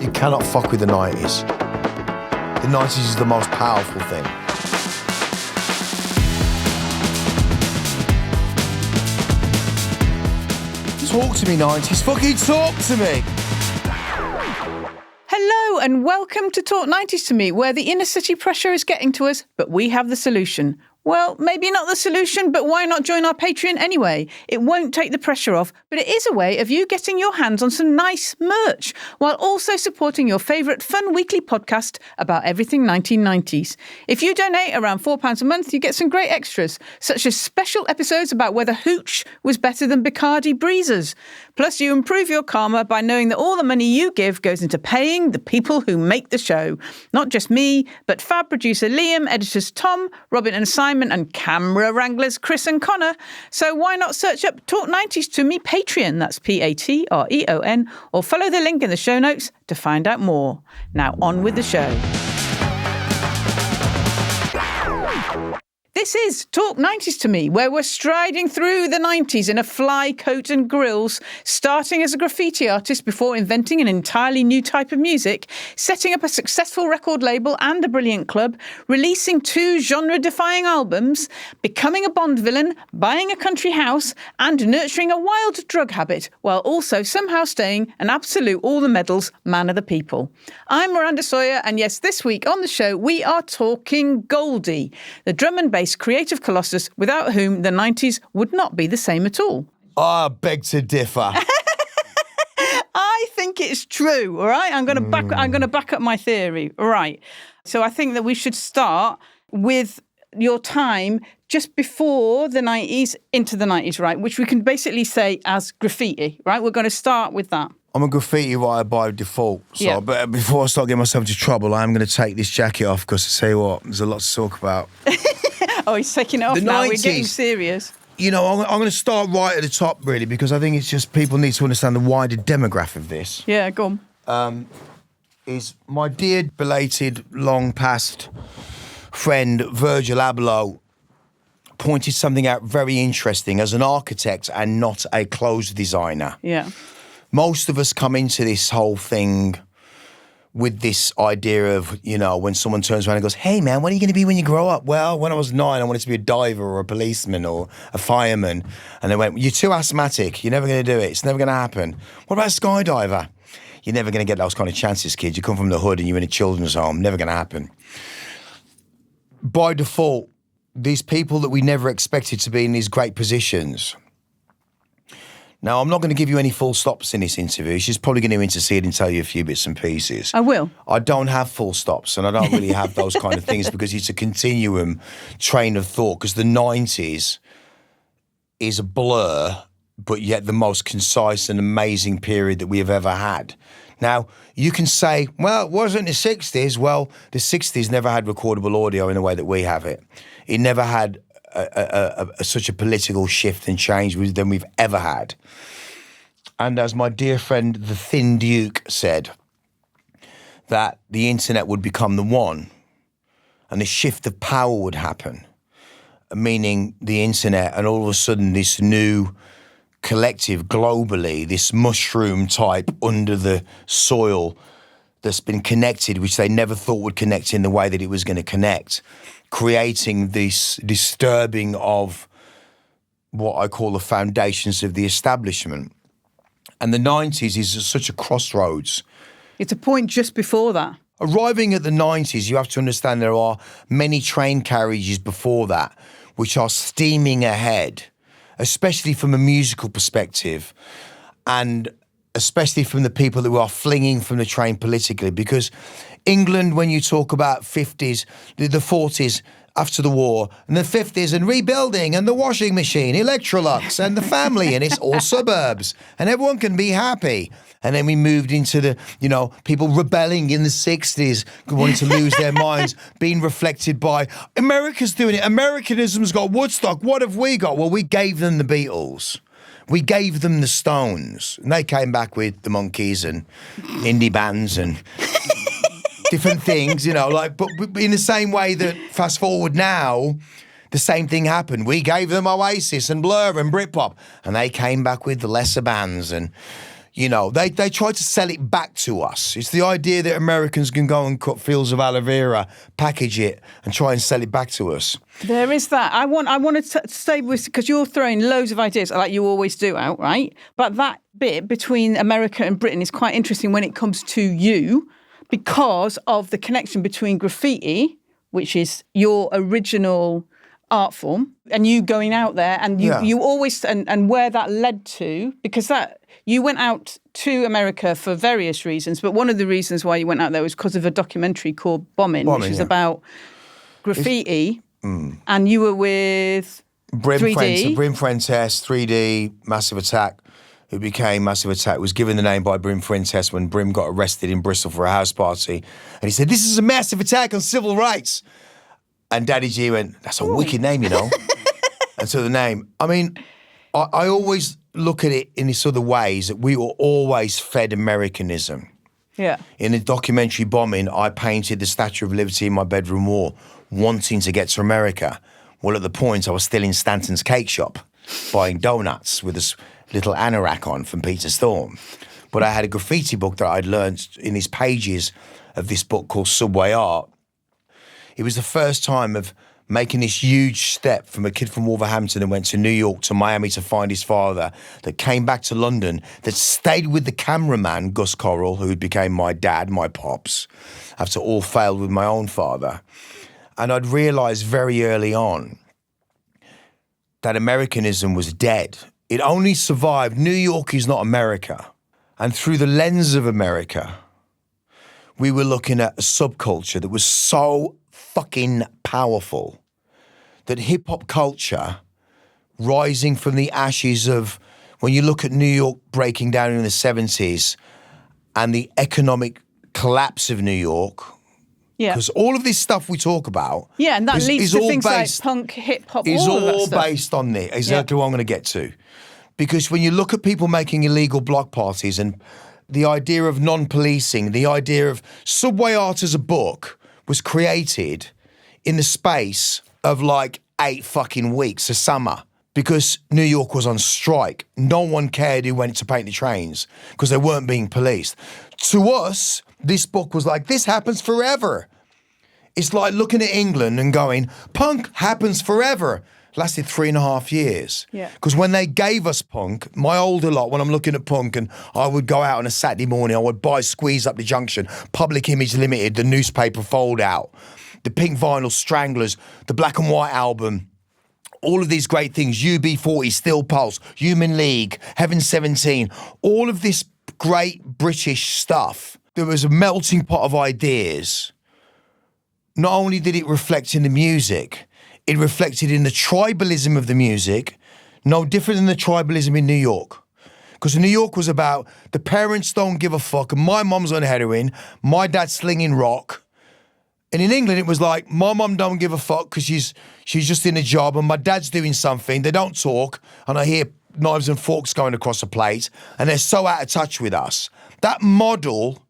You cannot fuck with the 90s. The 90s is the most powerful thing. Talk to me, 90s. Fucking talk to me. Hello and welcome to Talk 90s to Me, where the inner city pressure is getting to us, but we have the solution. Well, maybe not the solution, but why not join our Patreon anyway? It won't take the pressure off, but it is a way of you getting your hands on some nice merch, while also supporting your favourite fun weekly podcast about everything 1990s. If you donate around £4 a month, you get some great extras, such as special episodes about whether hooch was better than Bacardi breezers. Plus, you improve your karma by knowing that all the money you give goes into paying the people who make the show. Not just me, but fab producer Liam, editors Tom, Robin and Simon, and camera wranglers Chris and Connor. So why not search up Talk 90s to Me Patreon, that's Patreon, or follow the link in the show notes to find out more. Now on with the show. This is Talk 90s to Me, where we're striding through the 90s in a fly coat and grills, starting as a graffiti artist before inventing an entirely new type of music, setting up a successful record label and a brilliant club, releasing 2 genre-defying albums, becoming a Bond villain, buying a country house, and nurturing a wild drug habit, while also somehow staying an absolute all-the-medals man of the people. I'm Miranda Sawyer, and yes, this week on the show, we are talking Goldie, the drum and bass creative colossus without whom the 90s would not be the same at all. I beg to differ. I think it's true, all right? I'm going to back up my theory, all right? So I think that we should start with your time just before the 90s into the 90s, right? Which we can basically say as graffiti, right? We're going to start with that. I'm a graffiti writer by default, so but before I start getting myself into trouble, I'm going to take this jacket off because I tell you what, there's a lot to talk about. Oh, he's taking it off now. 90s, we're getting serious. You know, I'm going to start right at the top, really, because I think it's just people need to understand the wider demographic of this. Yeah, go on. Is my dear belated, long past friend Virgil Abloh pointed something out very interesting as an architect and not a clothes designer. Yeah. Most of us come into this whole thing with this idea of, you know, when someone turns around and goes, hey, man, what are you going to be when you grow up? Well, when I was 9, I wanted to be a diver or a policeman or a fireman. And they went, you're too asthmatic. You're never going to do it. It's never going to happen. What about a skydiver? You're never going to get those kind of chances, kid. You come from the hood and you're in a children's home. Never going to happen. By default, these people that we never expected to be in these great positions. Now, I'm not going to give you any full stops in this interview. She's probably going to intercede and tell you a few bits and pieces. I will. I don't have full stops, and I don't really have those kind of things because it's a continuum train of thought, because the 90s is a blur, but yet the most concise and amazing period that we have ever had. Now, you can say, well, it wasn't the 60s. Well, the 60s never had recordable audio in the way that we have it. It never had such a political shift and change than we've ever had. And as my dear friend, the Thin Duke, said, that the internet would become the one and the shift of power would happen, meaning the internet, and all of a sudden this new collective globally, this mushroom type under the soil that's been connected, which they never thought would connect in the way that it was going to connect, creating this disturbing of what I call the foundations of the establishment. And the 90s is such a crossroads. It's a point just before that. Arriving at the 90s, you have to understand there are many train carriages before that which are steaming ahead, especially from a musical perspective, and especially from the people who are flinging from the train politically, because England, when you talk about 50s, the 40s after the war, and the 50s and rebuilding and the washing machine, Electrolux and the family, and it's all suburbs and everyone can be happy. And then we moved into the, you know, people rebelling in the 60s, wanting to lose their minds, being reflected by, America's doing it. Americanism's got Woodstock. What have we got? Well, we gave them the Beatles. We gave them the Stones. And they came back with the Monkees and indie bands and different things, you know, like, but in the same way that fast forward now, the same thing happened. We gave them Oasis and Blur and Britpop, and they came back with the lesser bands. And, You know, they try to sell it back to us. It's the idea that Americans can go and cut fields of aloe vera, package it, and try and sell it back to us. There is that. I want to stay with, because you're throwing loads of ideas, like you always do, out, right? But that bit between America and Britain is quite interesting when it comes to you, because of the connection between graffiti, which is your original art form, and you going out there, and you always, and where that led to, because that, you went out to America for various reasons, but one of the reasons why you went out there was because of a documentary called Bombing, which is about graffiti, and you were with Brim 3D. Brim Fuentes, 3D, Massive Attack, who became Massive Attack, was given the name by Brim Fuentes when Brim got arrested in Bristol for a house party. And he said, "This is a massive attack on civil rights." And Daddy G went, "That's a wicked name, you know." And so the name, I mean, I always look at it in this other ways, that we were always fed Americanism. Yeah. In the documentary Bombing, I painted the Statue of Liberty in my bedroom wall, wanting to get to America. Well, at the point, I was still in Stanton's cake shop, buying donuts with this little anorak on from Peter Storm. But I had a graffiti book that I'd learned in these pages of this book called Subway Art. It was the first time of making this huge step from a kid from Wolverhampton that went to New York to Miami to find his father, that came back to London, that stayed with the cameraman, Gus Correll, who became my dad, my pops, after all failed with my own father. And I'd realised very early on that Americanism was dead. It only survived. New York is not America. And through the lens of America, we were looking at a subculture that was so fucking powerful that hip-hop culture, rising from the ashes of, when you look at New York breaking down in the 70s and the economic collapse of New York, because all of this stuff we talk about, and that leads to things based, like punk, hip-hop, is all of that all stuff. based on it. Exactly what I'm going to get to. Because when you look at people making illegal block parties and the idea of non-policing, the idea of Subway Art as a book was created in the space of like 8 fucking weeks, a summer, because New York was on strike. No one cared who went to paint the trains because they weren't being policed. To us, this book was like, this happens forever. It's like looking at England and going, punk happens forever. Lasted 3.5 years. Because when they gave us punk, my older lot, when I'm looking at punk and I would go out on a Saturday morning, I would buy Squeeze Up the Junction, Public Image Limited, the newspaper fold out, the Pink Vinyl Stranglers, the Black and White album, all of these great things, UB40, Still Pulse, Human League, Heaven 17, all of this great British stuff. There was a melting pot of ideas. Not only did it reflect in the music, it reflected in the tribalism of the music, no different than the tribalism in New York. Because New York was about the parents don't give a fuck, and my mum's on heroin, my dad's slinging rock. And in England, it was like, my mum don't give a fuck because she's just in a job, and my dad's doing something. They don't talk, and I hear knives and forks going across a plate, and they're so out of touch with us. That model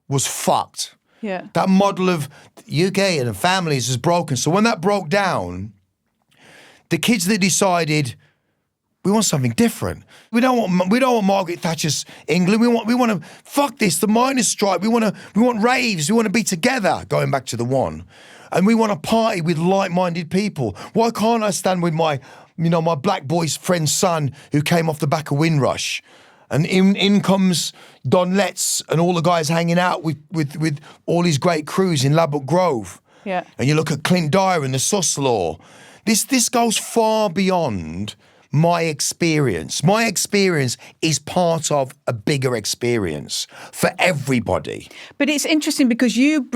was fucked. Yeah. That model of UK and families is broken. So when that broke down, the kids that decided we want something different. We don't want Margaret Thatcher's England. We want to fuck this. The miners' strike. We want raves. We want to be together. Going back to the one, and we want to party with like-minded people. Why can't I stand with my black boy's friend's son who came off the back of Windrush? And in comes Don Letts and all the guys hanging out with all these great crews in Ladbroke Grove. Yeah. And you look at Clint Dyer and the Sus Law. This goes far beyond my experience. My experience is part of a bigger experience for everybody. But it's interesting because you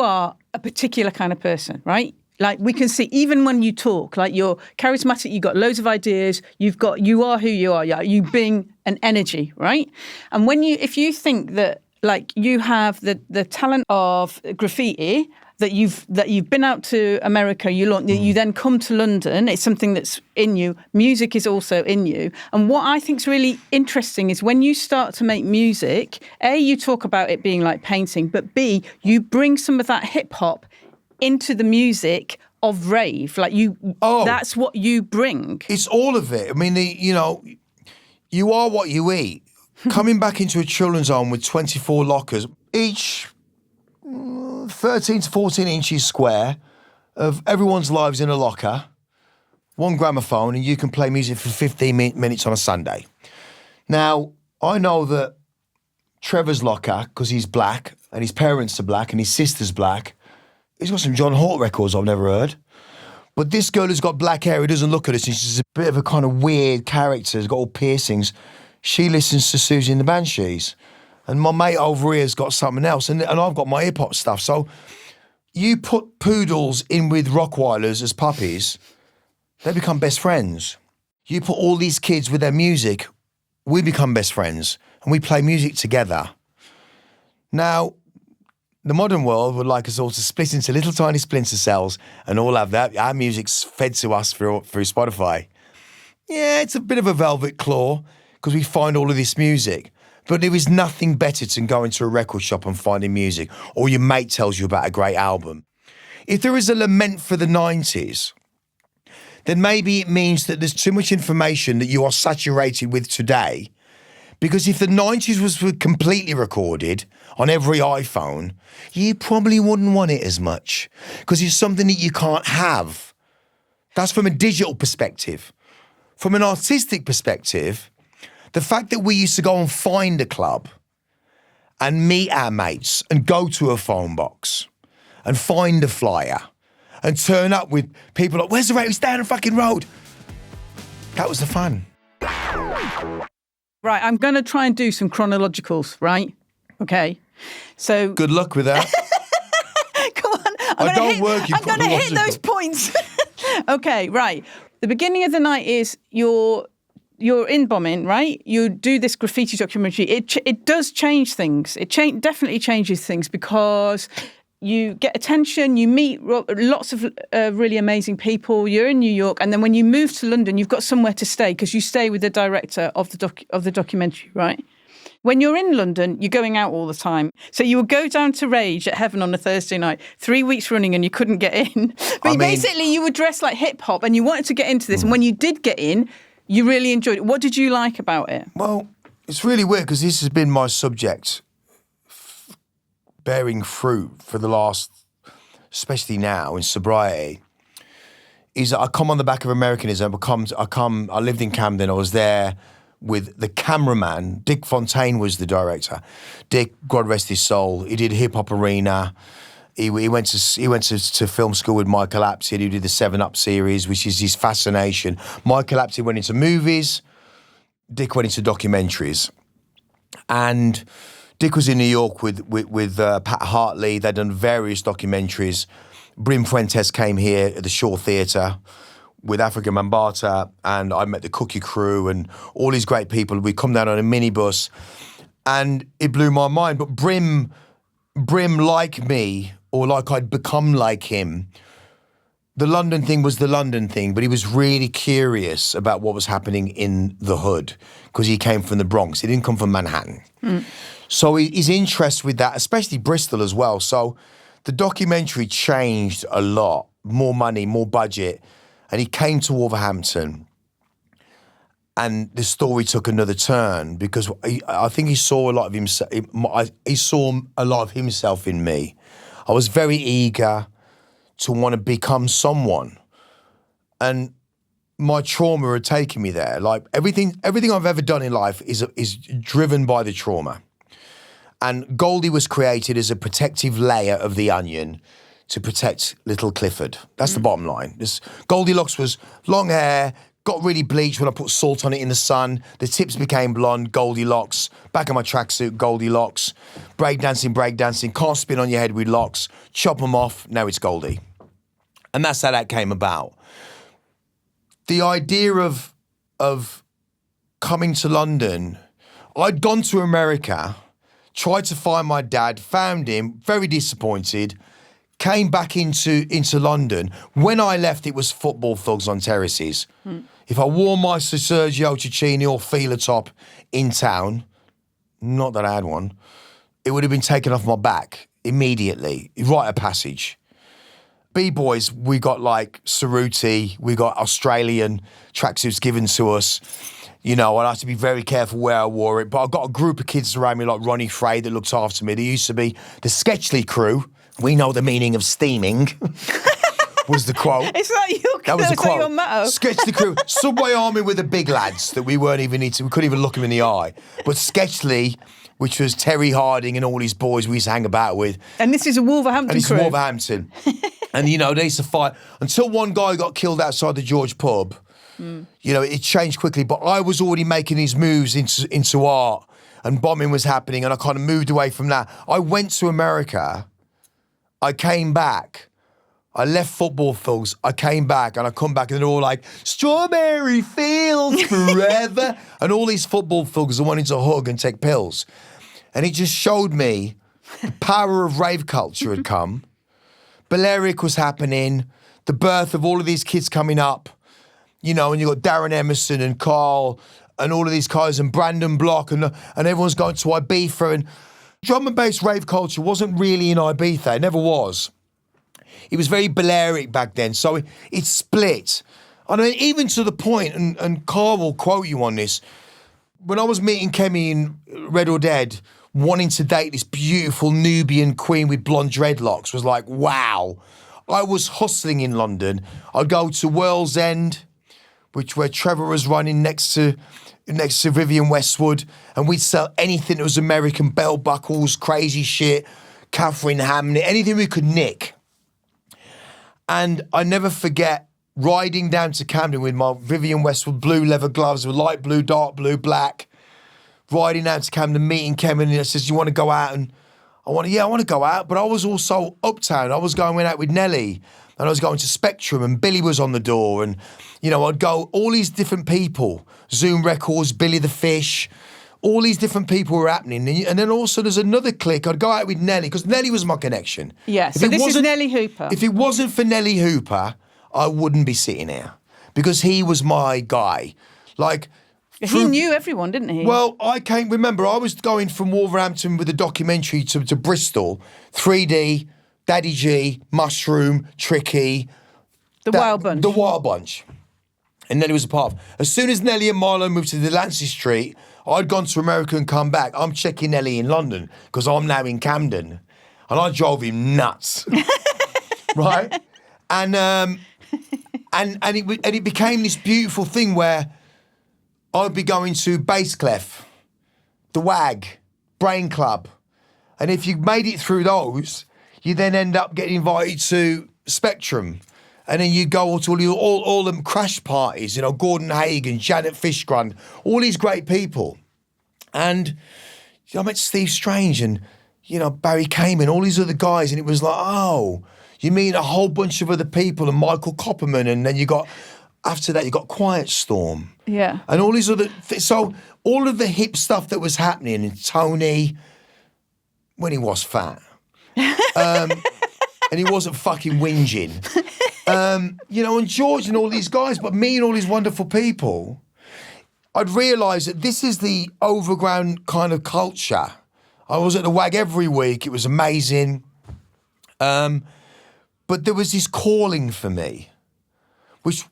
are a particular kind of person, right? Like we can see, even when you talk, like you're charismatic, you've got loads of ideas, you are who you are, you bring an energy, right? And if you think that like you have the talent of graffiti, that you've been out to America, you then come to London, it's something that's in you, music is also in you. And what I think is really interesting is when you start to make music, A, you talk about it being like painting, but B, you bring some of that hip hop into the music of rave, like that's what you bring. It's all of it. I mean, you are what you eat. coming back into a children's home with 24 lockers, each 13 to 14 inches square of everyone's lives in a locker, one gramophone, and you can play music for 15 minutes on a Sunday. Now, I know that Trevor's locker, because he's black, and his parents are black, and his sister's black, he's got some John Hort records I've never heard. But this girl who's got black hair, who doesn't look at us, and she's a bit of a kind of weird character, has got all piercings, she listens to Susie and the Banshees. And my mate over here's got something else, and I've got my hip-hop stuff. So you put poodles in with Rottweilers as puppies, they become best friends. You put all these kids with their music, we become best friends, and we play music together. Now, the modern world would like us all to split into little tiny splinter cells and all have that. Our music's fed to us through Spotify. Yeah, it's a bit of a velvet claw because we find all of this music. But there is nothing better than going to a record shop and finding music, or your mate tells you about a great album. If there is a lament for the 90s, then maybe it means that there's too much information that you are saturated with today. Because if the 90s was completely recorded on every iPhone, you probably wouldn't want it as much because it's something that you can't have. That's from a digital perspective. From an artistic perspective, the fact that we used to go and find a club and meet our mates and go to a phone box and find a flyer and turn up with people like, where's the rave? It's down the fucking road. That was the fun. Right, I'm going to try and do some chronologicals, right? Okay. So good luck with that. Come on. I'm going to hit those points. Okay, right. The beginning of the night is you're in Bombing, right? You do this graffiti documentary. It does change things. It definitely changes things because you get attention, you meet lots of really amazing people, you're in New York, and then when you move to London, you've got somewhere to stay because you stay with the director of the documentary, right? When you're in London, you're going out all the time. So you would go down to Rage at Heaven on a Thursday night, 3 weeks running, and you couldn't get in. But basically, you would dress like hip-hop, and you wanted to get into this, and when you did get in, you really enjoyed it. What did you like about it? Well, it's really weird because this has been my subject bearing fruit for the last, especially now in sobriety, is that I come on the back of Americanism. I lived in Camden. I was there with the cameraman. Dick Fontaine was the director. Dick, God rest his soul, he did Hip Hop Arena. He went to film school with Michael Apted, who did the 7 Up series, which is his fascination. Michael Apted went into movies. Dick went into documentaries. And Dick was in New York with Pat Hartley. They'd done various documentaries. Brim Fuentes came here at the Shaw Theatre with Africa Mambata, and I met the Cookie Crew and all these great people. We come down on a minibus, and it blew my mind. But Brim, like me, or like I'd become like him, the London thing was the London thing, but he was really curious about what was happening in the hood because he came from the Bronx. He didn't come from Manhattan. So his interest with that, especially Bristol as well. So the documentary changed a lot. More money, more budget. And he came to Wolverhampton and the story took another turn because I think he saw a lot of himself. He saw a lot of himself in me. I was very eager to want to become someone. And my trauma had taken me there. Like everything I've ever done in life is driven by the trauma. And Goldie was created as a protective layer of the onion to protect little Clifford. That's the bottom line. Goldilocks was long hair, got really bleached when I put salt on it in the sun. The tips became blonde, Goldilocks. Back of my tracksuit, Goldilocks. Breakdancing, can't spin on your head with locks. Chop them off, now it's Goldie. And that's how that came about. The idea of coming to London, I'd gone to America, tried to find my dad, found him, very disappointed, came back into London. When I left, it was football thugs on terraces. If I wore my Sergio Cicchini or Fila top in town, not that I had one, it would have been taken off my back immediately, rite of passage. B-boys, we got like Sobriety, we got Australian tracksuits given to us. You know, I had to be very careful where I wore it. But I've got a group of kids around me like Ronnie Frey that looked after me. There used to be the Sketchley crew. We know the meaning of steaming. Was the quote. It's like that was the quote. Your motto. Sketchley crew. Subway Army were the big lads that we couldn't even look them in the eye. But Sketchley, which was Terry Harding and all these boys we used to hang about with. And this is a Wolverhampton And it's crew. Wolverhampton. And, you know, they used to fight until one guy got killed outside the George pub. You know, it changed quickly. But I was already making these moves into art, and bombing was happening, and I kind of moved away from that. I went to America. I came back. I left football fields. I came back, and I come back, and they're all like, "Strawberry fields forever," and all these football fields are wanting to hug and take pills, and it just showed me the power of rave culture had come. Balearic was happening, the birth of all of these kids coming up, you know, and you got Darren Emerson and Carl and all of these guys and Brandon Block and everyone's going to Ibiza, and drum and bass rave culture wasn't really in Ibiza. It never was. It was very Balearic back then, so it split. I mean, even to the point, and Carl will quote you on this, when I was meeting Kemi in Red or Dead, wanting to date this beautiful Nubian queen with blonde dreadlocks was like, wow. I was hustling in London. I'd go to World's End, where Trevor was running next to Vivienne Westwood, and we'd sell anything that was American, bell buckles, crazy shit, Catherine Hamlin, anything we could nick. And I never forget riding down to Camden with my Vivienne Westwood blue leather gloves with light blue, dark blue, black, riding down to Camden, meeting Kevin, and he says, "You want to go out?" And I want to go out, but I was also uptown. I was going out with Nelly, and I was going to Spectrum, and Billy was on the door, and, you know, I'd go, all these different people, Zoom Records, Billy the Fish, all these different people were happening. And then also there's another clique. I'd go out with Nelly, because Nelly was my connection. Yeah, so this is Nelly Hooper. If it wasn't for Nelly Hooper, I wouldn't be sitting here, because he was my guy. Like, he knew everyone, didn't he? Well, I was going from Wolverhampton with a documentary to Bristol, 3D, Daddy G, Mushroom, Tricky. The Wild Bunch. The Wild Bunch. And Nelly was a part of. As soon as Nelly and Marlo moved to Delancey Street, I'd gone to America and come back. I'm checking Nelly in London, because I'm now in Camden. And I drove him nuts. Right? And it became this beautiful thing where I'd be going to Bass Clef, The Wag, Brain Club. And if you made it through those, you then end up getting invited to Spectrum. And then you go to all them crash parties, you know, Gordon Hagen, Janet Fishgrund, all these great people. And I met Steve Strange and, you know, Barry Kamen, all these other guys. And it was like, oh, you meet a whole bunch of other people, and Michael Copperman. And then after that, you got Quiet Storm. Yeah. And all these other... So all of the hip stuff that was happening, and Tony, when he was fat, and he wasn't fucking whinging, you know, and George and all these guys, but me and all these wonderful people, I'd realised that this is the overground kind of culture. I was at the WAG every week. It was amazing. But there was this calling for me, which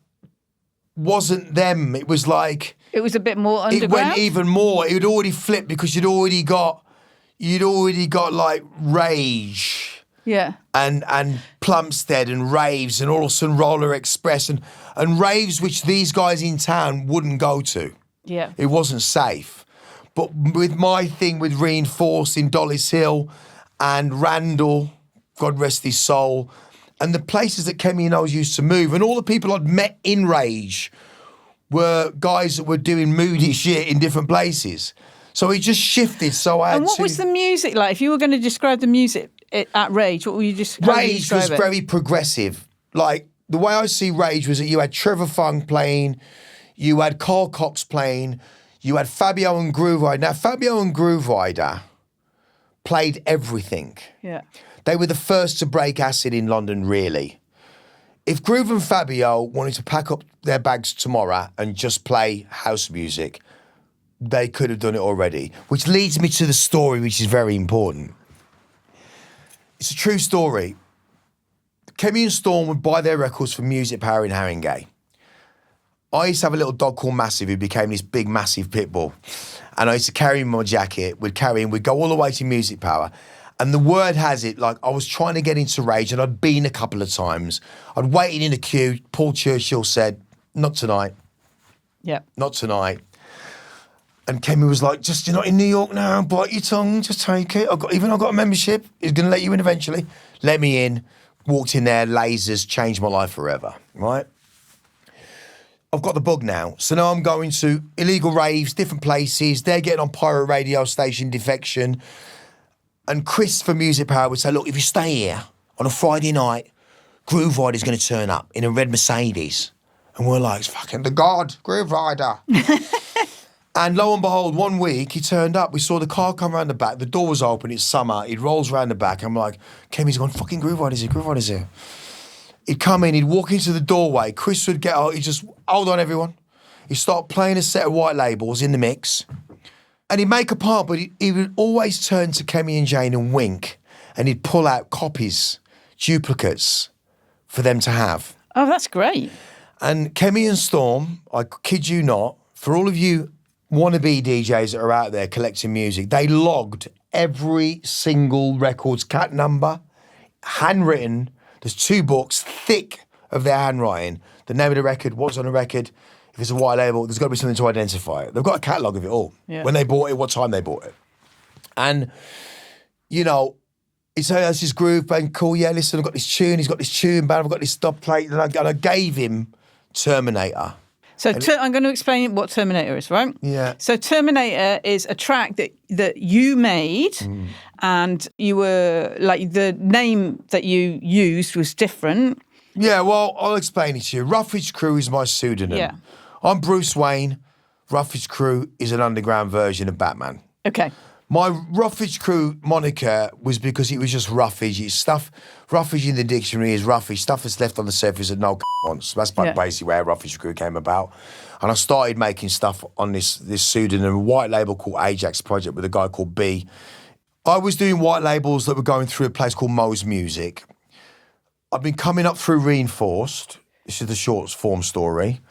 wasn't them. It was like... It was a bit more underground? It went even more. It had already flipped, because you'd already got like Rage. Yeah. And Plumstead and Raves and all of a sudden Roller Express and raves which these guys in town wouldn't go to. Yeah. It wasn't safe. But with my thing with Reinforcing, Dollis Hill and Randall, God rest his soul, and the places that Kemi and I used to move, and all the people I'd met in Rage were guys that were doing moody shit in different places. So it just shifted. So I had And what was the music like? If you were going to describe the music at Rage, what would you just... Rage was very progressive. Like, the way I see Rage was that you had Trevor Funk playing, you had Carl Cox playing, you had Fabio and Groove Rider. Now, Fabio and Groove Rider played everything. Yeah. They were the first to break acid in London, really. If Groove and Fabio wanted to pack up their bags tomorrow and just play house music, they could have done it already. Which leads me to the story, which is very important. It's a true story. Kemi and Storm would buy their records from Music Power in Haringey. I used to have a little dog called Massive who became this big, massive pit bull. And I used to carry him in my jacket. We'd go all the way to Music Power. And the word has it, like, I was trying to get into Rage and I'd been a couple of times. I'd waited in a queue. Paul Churchill said, not tonight. Yeah. Not tonight. And Kemi was like, just, you're not in New York now, bite your tongue, just take it. I've got a membership. He's going to let you in eventually. Let me in. Walked in there, lasers, changed my life forever, right? I've got the bug now. So now I'm going to illegal raves, different places. They're getting on pirate radio station, Defection. And Chris from Music Power would say, look, if you stay here on a Friday night, Groove Rider's going to turn up in a red Mercedes. And we're like, it's fucking the God, Groove Rider. And lo and behold, one week he turned up. We saw the car come around the back. The door was open. It's summer. He rolls around the back. I'm like, Kemi's gone, fucking Groove Rider's here. Groove Rider's here. He'd come in. He'd walk into the doorway. Chris would get out. He'd just, hold on, everyone. He'd start playing a set of white labels in the mix. And he'd make a part, but he would always turn to Kemi and Jane and wink. And he'd pull out copies, duplicates, for them to have. Oh, that's great. And Kemi and Storm, I kid you not, for all of you wannabe DJs that are out there collecting music, they logged every single record's cat number, handwritten. There's 2 books thick of their handwriting. The name of the record, what's on the record. If it's a white label, there's got to be something to identify it. They've got a catalogue of it all. Yeah. When they bought it, what time they bought it. And, you know, it's this groove band, cool, yeah, listen, I've got this tune, he's got this tune band, I've got this stop plate, and I gave him Terminator. So I'm going to explain what Terminator is, right? Yeah. So Terminator is a track that you made, and you were like the name that you used was different. Yeah, well, I'll explain it to you. Roughage Crew is my pseudonym. Yeah. I'm Bruce Wayne. Roughage Crew is an underground version of Batman. Okay. My Roughage Crew moniker was because it was just roughage. It's stuff, roughage in the dictionary is roughage, stuff that's left on the surface that no wants. That's basically where Roughage Crew came about. And I started making stuff on this pseudonym, a white label called Ajax Project with a guy called B. I was doing white labels that were going through a place called Mo's Music. I've been coming up through Reinforced. This is the short form story.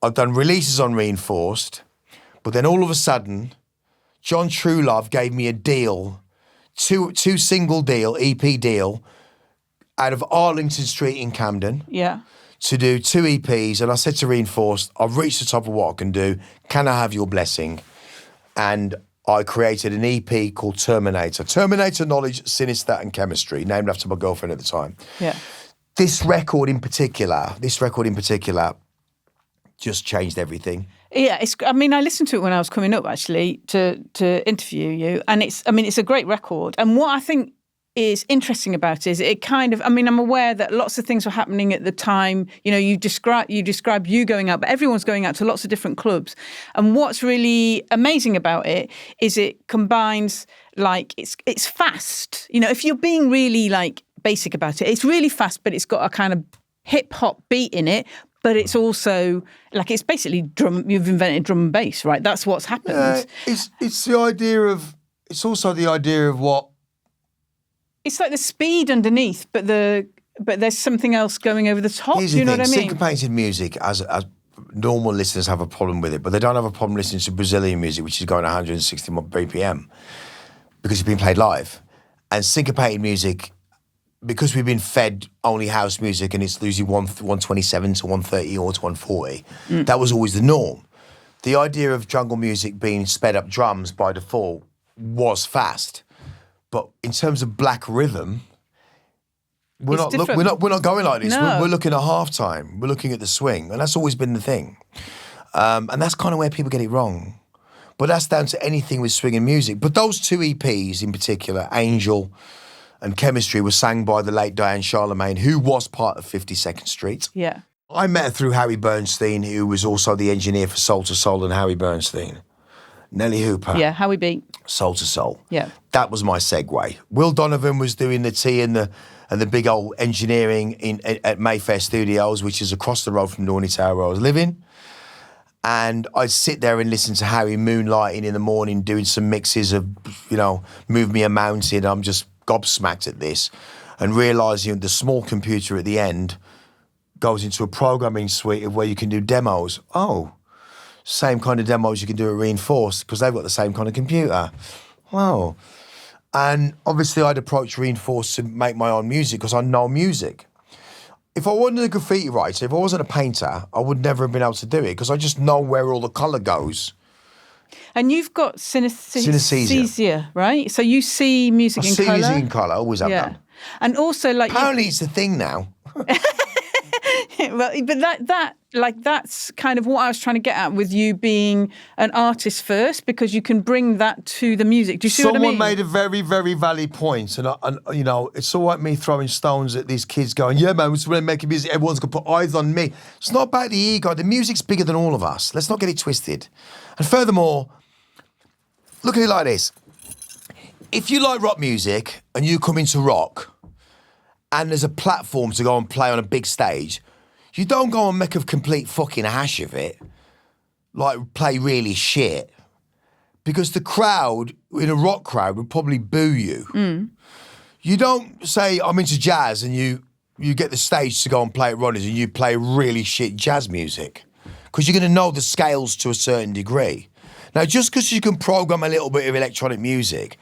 I've done releases on Reinforced, but then all of a sudden, John Truelove gave me a deal, two single deal, EP deal, out of Arlington Street in Camden. Yeah. To do 2 EPs, and I said to Reinforced, I've reached the top of what I can do. Can I have your blessing? And I created an EP called Terminator. Terminator Knowledge, Sinister and Chemistry, named after my girlfriend at the time. Yeah. This record in particular, just changed everything. Yeah, I listened to it when I was coming up actually to interview you, and it's a great record. And what I think is interesting about it is it kind of, I'm aware that lots of things were happening at the time. You know, you describe you going out, but everyone's going out to lots of different clubs. And what's really amazing about it is it combines, like, it's fast. You know, if you're being really like basic about it, it's really fast, but it's got a kind of hip hop beat in it. But it's also like, it's basically drum. You've invented drum and bass, right? That's what's happened. It's the idea of. It's also the idea of what. It's like the speed underneath, but there's something else going over the top. Do you know what I mean? Syncopated music, as normal listeners have a problem with it, but they don't have a problem listening to Brazilian music, which is going 160 BPM, because it's being played live. And syncopated music, because we've been fed only house music and it's usually 127 to 130 or to 140, that was always the norm. The idea of jungle music being sped up drums by default was fast. But in terms of black rhythm, we're not going like this. No. We're looking at halftime. We're looking at the swing, and that's always been the thing. And that's kind of where people get it wrong. But that's down to anything with swing and music. But those 2 EPs in particular, Angel and Chemistry, were sang by the late Diane Charlemagne, who was part of 52nd Street. Yeah. I met her through Harry Bernstein, who was also the engineer for Soul to Soul and Harry Bernstein. Nelly Hooper. Yeah, Howie B. Soul to Soul. Yeah. That was my segue. Will Donovan was doing the tea and the big old engineering at Mayfair Studios, which is across the road from Dorney Tower where I was living. And I'd sit there and listen to Harry moonlighting in the morning, doing some mixes of, you know, Move Me a Mountain. I'm just gobsmacked at this. And realising the small computer at the end goes into a programming suite of where you can do demos. Oh, same kind of demos you can do at Reinforce because they've got the same kind of computer. Wow. And obviously I'd approach Reinforce to make my own music because I know music. If I wasn't a graffiti writer, if I wasn't a painter, I would never have been able to do it because I just know where all the colour goes. And you've got synesthesia, right? So you see music in colour? I see music in colour, always have done. And also like... Apparently it's a thing now. Well, but that's kind of what I was trying to get at with you being an artist first, because you can bring that to the music. Do you see what I mean? Someone made a very, very valid point, and you know, it's all right me throwing stones at these kids going, yeah, man, we're making music, everyone's going to put eyes on me. It's not about the ego. The music's bigger than all of us. Let's not get it twisted. And furthermore, look at it like this. If you like rock music and you come into rock and there's a platform to go and play on a big stage, you don't go and make a complete fucking hash of it, like play really shit, because the crowd, in a rock crowd, would probably boo you. Mm. You don't say, I'm into jazz, and you get the stage to go and play at Ronnie's and you play really shit jazz music, because you're going to know the scales to a certain degree. Now, just because you can program a little bit of electronic music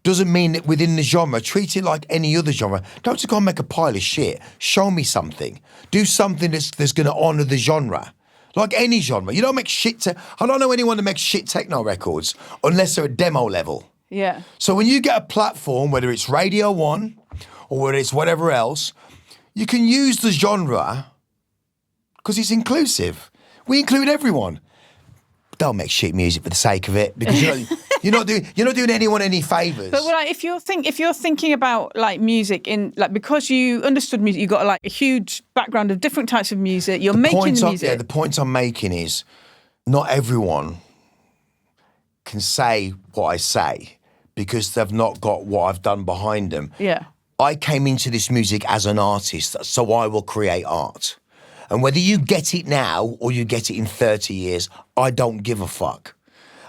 doesn't mean that within the genre, treat it like any other genre. Don't just go and make a pile of shit. Show me something. Do something that's going to honour the genre. Like any genre. You don't make shit... I don't know anyone that makes shit techno records unless they're at demo level. Yeah. So when you get a platform, whether it's Radio 1 or whether it's whatever else, you can use the genre because it's inclusive. We include everyone. Don't make shit music for the sake of it, because you're not doing anyone any favours. But like, if you're thinking about like music in like, because you understood music, you got like a huge background of different types of music. You're making the music. Yeah, the point I'm making is not everyone can say what I say because they've not got what I've done behind them. Yeah. I came into this music as an artist, so I will create art. And whether you get it now or you get it in 30 years, I don't give a fuck.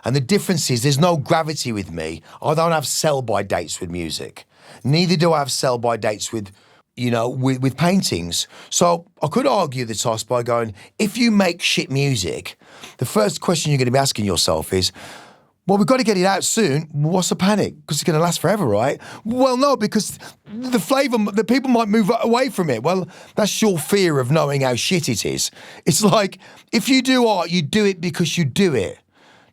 And the difference is there's no gravity with me. I don't have sell-by dates with music. Neither do I have sell-by dates with paintings. So I could argue the toss by going, if you make shit music, the first question you're going to be asking yourself is, well, we've got to get it out soon. What's the panic? Because it's going to last forever, right? Well, no, because the flavour, the people might move away from it. Well, that's your fear of knowing how shit it is. It's like, if you do art, you do it because you do it.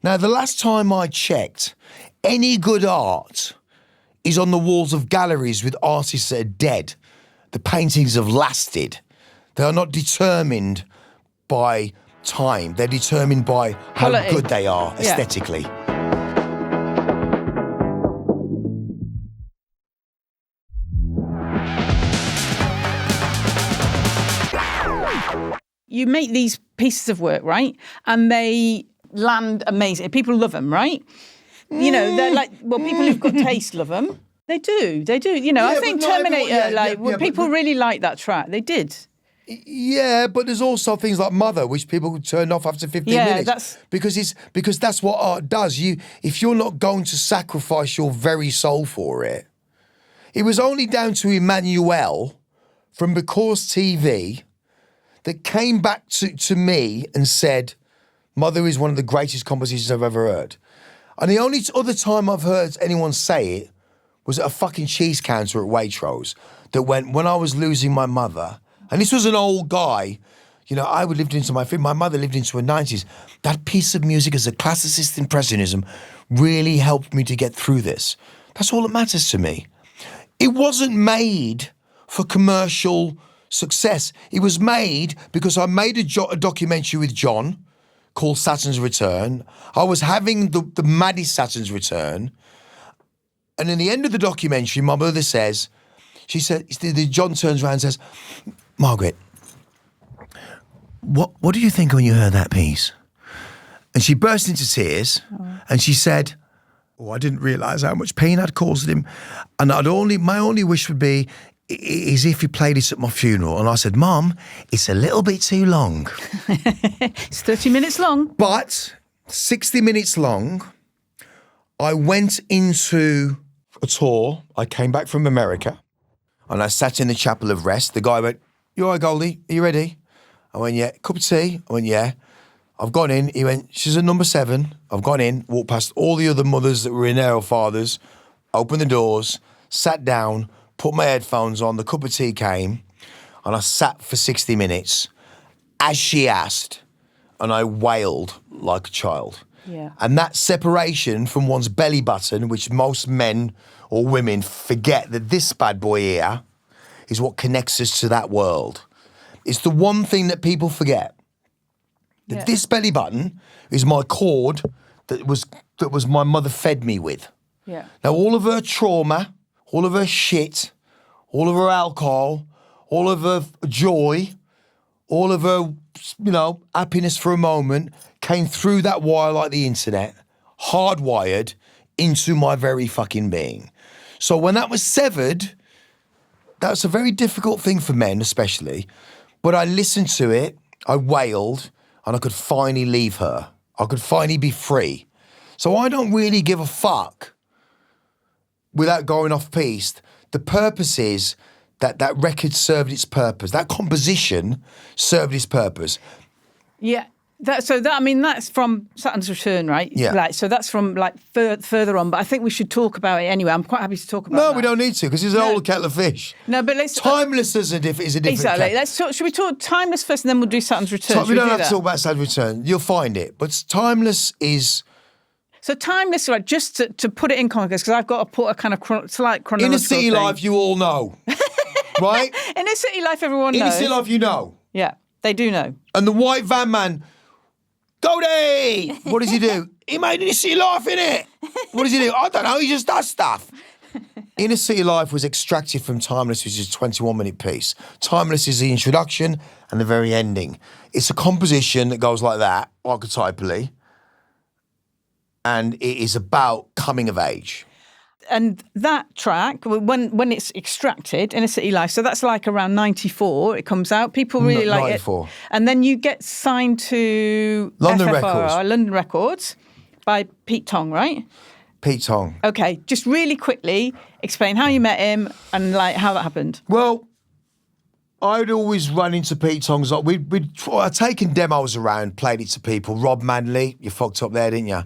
Now, the last time I checked, any good art is on the walls of galleries with artists that are dead. The paintings have lasted. They are not determined by time. They're determined by how good they are aesthetically. Yeah. You make these pieces of work, right? And they land amazing. People love them, right? You know, they're like, well, people who've got taste love them. They do. You know, I think Terminator, people really like that track. They did. Yeah, but there's also things like Mother, which people turn off after 15 minutes. Because that's what art does. If you're not going to sacrifice your very soul for it. It was only down to Emmanuel from Because TV that came back to me and said, Mother is one of the greatest compositions I've ever heard. And the only other time I've heard anyone say it was at a fucking cheese counter at Waitrose that went, when I was losing my mother, and this was an old guy, you know, my mother lived into her 90s. That piece of music as a classicist impressionism really helped me to get through this. That's all that matters to me. It wasn't made for commercial success. It was made because I made a documentary with John called Saturn's Return. I was having the maddest Saturn's Return. And in the end of the documentary, my mother says, John turns around and says, Margaret, what do you think when you heard that piece? And she burst into tears and she said, I didn't realise how much pain I'd caused him. And my only wish would be is if you played it at my funeral. And I said, Mum, it's a little bit too long. It's 30 minutes long. But 60 minutes long. I went into a tour. I came back from America and I sat in the Chapel of Rest. The guy went, You all right, Goldie? Are you ready? I went, yeah. Cup of tea? I went, yeah. I've gone in. He went, she's at number 7. I've gone in, walked past all the other mothers that were in there or fathers, opened the doors, sat down, put my headphones on, the cup of tea came, and I sat for 60 minutes as she asked, and I wailed like a child. Yeah. And that separation from one's belly button, which most men or women forget that this bad boy here is what connects us to that world. It's the one thing that people forget. That this belly button is my cord that was my mother fed me with. Yeah. Now, all of her trauma, all of her shit, all of her alcohol, all of her joy, all of her, happiness for a moment came through that wire like the internet, hardwired into my very fucking being. So when that was severed, that's a very difficult thing for men especially, but I listened to it, I wailed, and I could finally leave her. I could finally be free. So I don't really give a fuck without going off piste. The purpose is that record served its purpose. That composition served its purpose. Yeah. That's from Saturn's Return, right? Yeah. So that's from further on, but I think we should talk about it anyway. I'm quite happy to talk about No, that. we don't need to, because it's an old kettle of fish. No, but let's... Timeless is a different Exactly. kettle. Should we talk Timeless first and then we'll do Saturn's Return? We don't have to talk about Saturn's Return. You'll find it. But Timeless is... So Timeless, right, just to put it in context, because I've got to put a kind of slight chronological Inner City thing. Life, you all know. Right? Inner City Life, everyone knows. Inner City Life, you know. Yeah, they do know. And the white van man... Goldie! What does he do? He made Inner City Life, innit? What does he do? I don't know, he just does stuff. Inner City Life was extracted from Timeless, which is a 21-minute piece. Timeless is the introduction and the very ending. It's a composition that goes like that, archetypally, and it is about coming of age. And that track, when it's extracted, Inner City Life, so that's like around 94, it comes out. People really like 94. it. And then you get signed to London London Records by Pete Tong, right? Pete Tong. Okay, just really quickly explain how you met him and how that happened. Well, I'd always run into Pete Tong's. I'd taken demos around, played it to people. Rob Manley, you fucked up there, didn't you?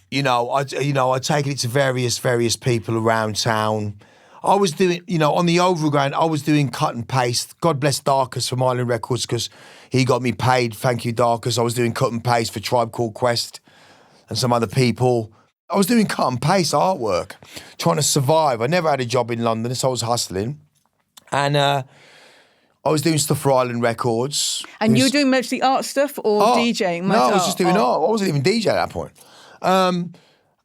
I'd taken it to various people around town. I was doing, on the overground, I was doing cut and paste. God bless Darkus from Island Records, because he got me paid. Thank you, Darkus. I was doing cut and paste for Tribe Called Quest and some other people. I was doing cut and paste artwork, trying to survive. I never had a job in London, so I was hustling. And I was doing stuff for Island Records. And you were doing mostly art stuff or DJing? No, I was just doing art. I wasn't even DJ at that point. And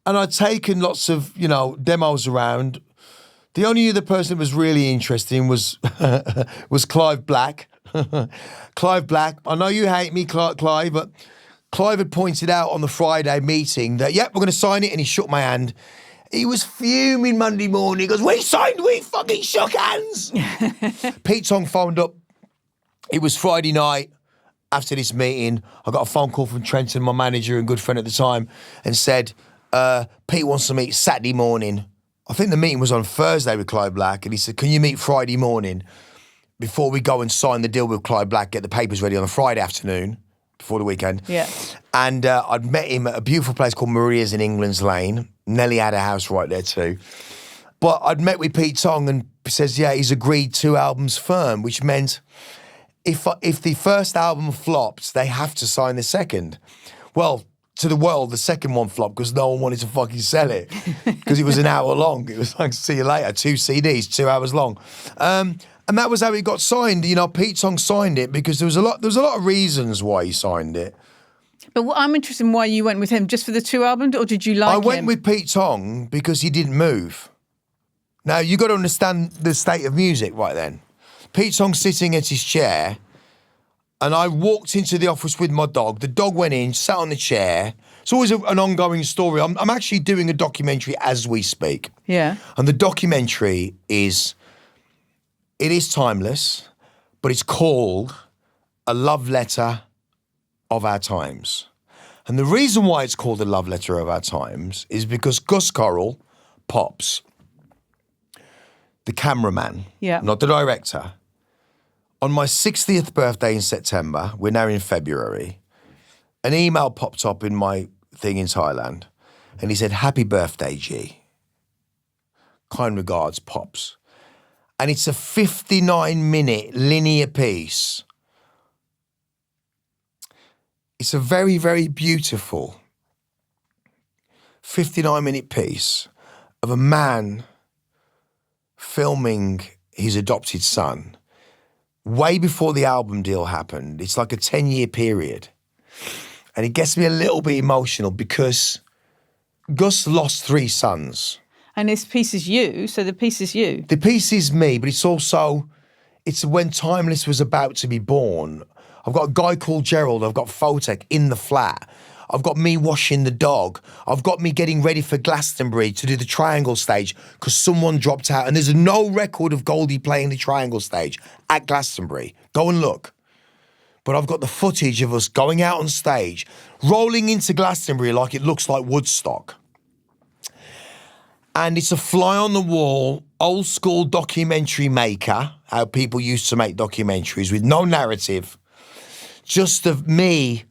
I'd taken lots of, demos around. The only other person that was really interesting was Clive Black. Clive Black. I know you hate me, Clive, but Clive had pointed out on the Friday meeting that, we're going to sign it, and he shook my hand. He was fuming Monday morning. He goes, we fucking shook hands. Pete Tong phoned up. It was Friday night. After this meeting, I got a phone call from Trenton, my manager and good friend at the time, and said, Pete wants to meet Saturday morning. I think the meeting was on Thursday with Clive Black, and he said, can you meet Friday morning before we go and sign the deal with Clive Black, get the papers ready on a Friday afternoon before the weekend? Yeah. And I'd met him at a beautiful place called Maria's in England's Lane. Nelly had a house right there too. But I'd met with Pete Tong, and says, he's agreed 2 albums firm, which meant... If the first album flopped, they have to sign the second. Well, to the world, the second one flopped because no one wanted to fucking sell it because it was an hour long. It was like, see you later, 2 CDs, 2 hours long. And that was how it got signed. Pete Tong signed it because there was a lot of reasons why he signed it. But I'm interested in why you went with him, just for the 2 albums, or did you like him? I went with Pete Tong because he didn't move. Now, you got to understand the state of music right then. Pete Tong sitting at his chair, and I walked into the office with my dog. The dog went in, sat on the chair. It's always an ongoing story. I'm actually doing a documentary as we speak. Yeah. And the documentary is timeless, but it's called A Love Letter of Our Times. And the reason why it's called A Love Letter of Our Times is because Gus Correll, Pops, the cameraman, not the director, On my 60th birthday in September, we're now in February, an email popped up in my thing in Thailand, and he said, "Happy birthday, G. Kind regards, Pops." And it's a 59-minute linear piece. It's a very, very beautiful 59-minute piece of a man filming his adopted son way before the album deal happened. It's like a 10-year period. And it gets me a little bit emotional because Gus lost 3 sons. And this piece is you, so the piece is you. The piece is me, but it's when Timeless was about to be born. I've got a guy called Gerald, I've got Photek in the flat. I've got me washing the dog. I've got me getting ready for Glastonbury to do the triangle stage because someone dropped out. And there's no record of Goldie playing the triangle stage at Glastonbury. Go and look. But I've got the footage of us going out on stage, rolling into Glastonbury like it looks like Woodstock. And it's a fly-on-the-wall, old-school documentary maker, how people used to make documentaries with no narrative, just of me,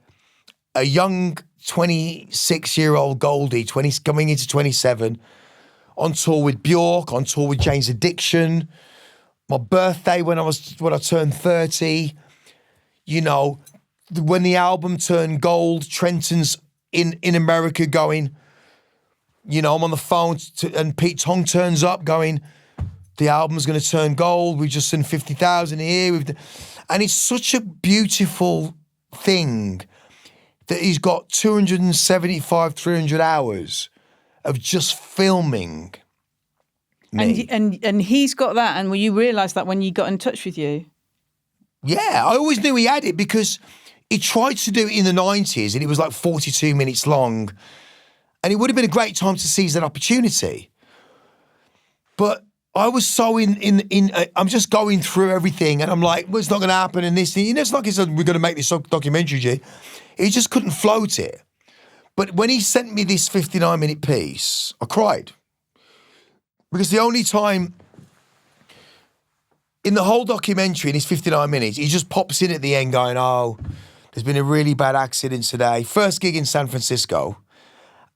a young 26-year-old Goldie, coming into 27, on tour with Bjork, on tour with Jane's Addiction. My birthday when I turned 30. You know, when the album turned gold, Trenton's in America going, you know, I'm on the phone and Pete Tong turns up going, the album's going to turn gold. We've just done 50,000 here. And it's such a beautiful thing that he's got 275, 300 hours of just filming me. And he's got that, and you realised that when you got in touch with you? Yeah, I always knew he had it because he tried to do it in the 90s and it was like 42 minutes long, and it would have been a great time to seize that opportunity. But I was so I'm just going through everything and I'm like, well, it's not going to happen in this thing. You know, it's like he said, we're going to make this documentary, G. He just couldn't float it. But when he sent me this 59-minute piece, I cried. Because the only time in the whole documentary, in his 59 minutes, he just pops in at the end going, oh, there's been a really bad accident today. First gig in San Francisco,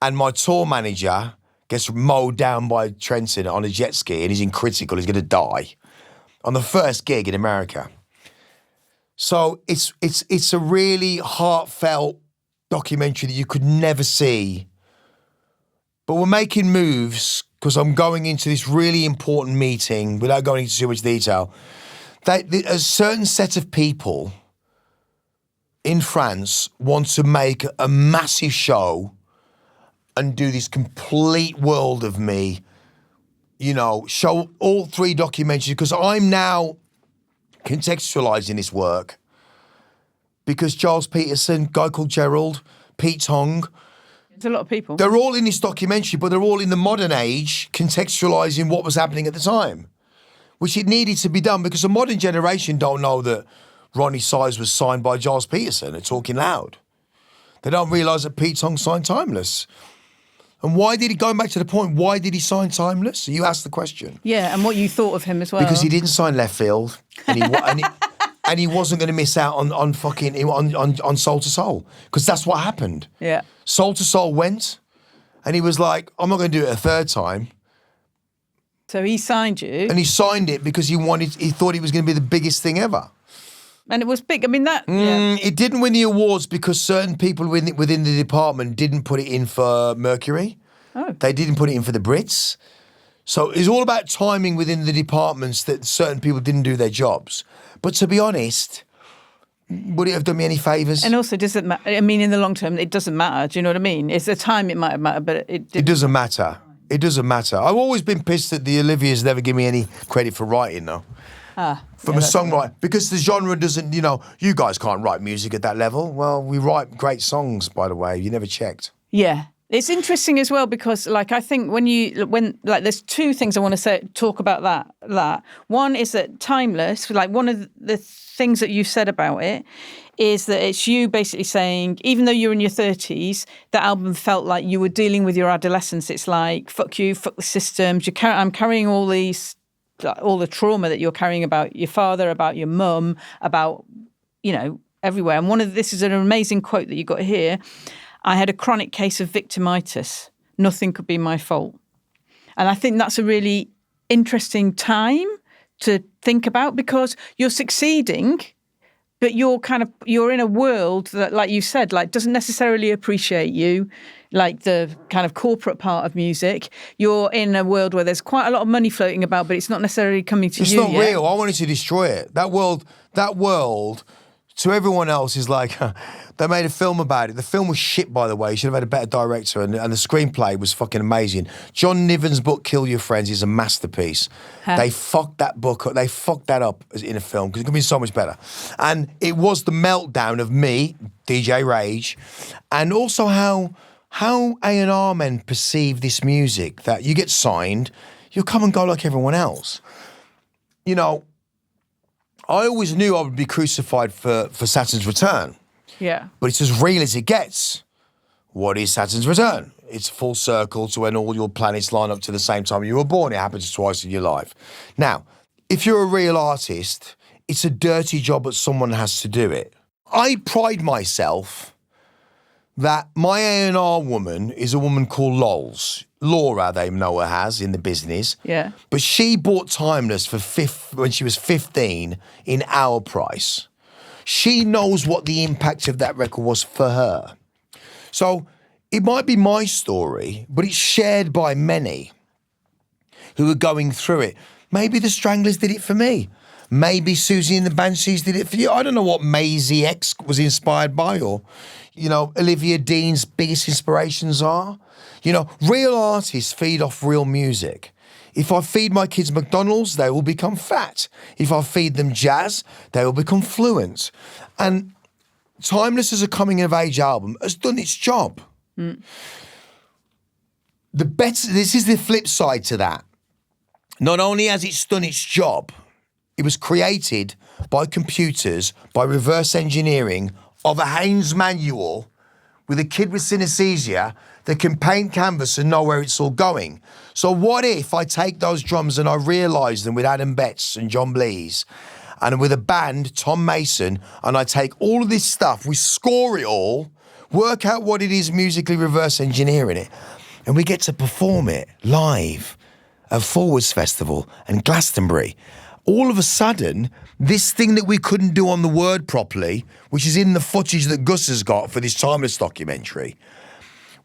and my tour manager gets mowed down by Trenton on a jet ski and he's in critical, he's going to die on the first gig in America. So it's a really heartfelt documentary that you could never see. But we're making moves because I'm going into this really important meeting without going into too much detail. A certain set of people in France want to make a massive show and do this complete world of me, you know, show all 3 documentaries, because I'm now contextualizing this work because Charles Peterson, guy called Gerald, Pete Tong. It's a lot of people. They're all in this documentary, but they're all in the modern age contextualizing what was happening at the time, which it needed to be done because the modern generation don't know that Ronnie Size was signed by Charles Peterson at Talking Loud. They don't realise that Pete Tong signed Timeless. And why did he, going back to the point, why did he sign Timeless? So you asked the question. Yeah, and what you thought of him as well. Because he didn't sign Left Field, and he wasn't going to miss out on Soul to Soul, because that's what happened. Yeah. Soul to Soul went, and he was like, I'm not going to do it a third time. So he signed you. And he signed it because he thought it was going to be the biggest thing ever. And it was big. I mean, that... Yeah. It didn't win the awards because certain people within the department didn't put it in for Mercury. Oh. They didn't put it in for the Brits. So it's all about timing within the departments that certain people didn't do their jobs. But to be honest, would it have done me any favours? And also, does it matter? I mean, in the long term, it doesn't matter. Do you know what I mean? It's the time it might have mattered, but it didn't. It doesn't matter. It doesn't matter. I've always been pissed that the Olivia's never give me any credit for writing, though. From a songwriter. Because the genre doesn't, you know, you guys can't write music at that level. Well, we write great songs, by the way. You never checked. Yeah. It's interesting as well because, like, I think there's 2 things I want to talk about that. One is that Timeless, like, one of the things that you've said about it is that it's you basically saying, even though you're in your 30s, the album felt like you were dealing with your adolescence. It's like, fuck you, fuck the systems. I'm carrying all these all the trauma that you're carrying about your father, about your mum, about, everywhere. And this is an amazing quote that you got here. I had a chronic case of victimitis. Nothing could be my fault. And I think that's a really interesting time to think about, because you're succeeding, but you're in a world that, like you said, like doesn't necessarily appreciate you, like the kind of corporate part of music. You're in a world where there's quite a lot of money floating about, but it's not necessarily coming to you. It's not real. I wanted to destroy it. That world, to everyone else is like, they made a film about it. The film was shit, by the way. You should have had a better director, and the screenplay was fucking amazing. John Niven's book, Kill Your Friends, is a masterpiece. Huh? They fucked that book up. They fucked that up in a film, because it could be so much better. And it was the meltdown of me, DJ Rage, and also how A&R men perceive this music, that you get signed, you come and go like everyone else. I always knew I would be crucified for Saturn's return. Yeah. But it's as real as it gets. What is Saturn's return? It's full circle to when all your planets line up to the same time you were born. It happens twice in your life. Now, if you're a real artist, it's a dirty job, but someone has to do it. I pride myself that my A&R woman is a woman called Lols. Laura, they know her as in the business. Yeah. But she bought Timeless when she was 15 in our price. She knows what the impact of that record was for her. So it might be my story, but it's shared by many who are going through it. Maybe the Stranglers did it for me. Maybe Susie and the Banshees did it for you. I don't know what Maisie X was inspired by, or, Olivia Dean's biggest inspirations are. Real artists feed off real music. If I feed my kids McDonald's, they will become fat. If I feed them jazz, they will become fluent. And Timeless as a coming-of-age album has done its job. Mm. This is the flip side to that. Not only has it done its job, it was created by computers, by reverse engineering of a Haynes manual with a kid with synesthesia that can paint canvas and know where it's all going. So what if I take those drums and I realise them with Adam Betts and John Blees, and with a band, Tom Mason, and I take all of this stuff, we score it all, work out what it is musically, reverse engineering it, and we get to perform it live at Forwards Festival and Glastonbury. All of a sudden, this thing that we couldn't do on the Word properly, which is in the footage that Gus has got for this Timeless documentary,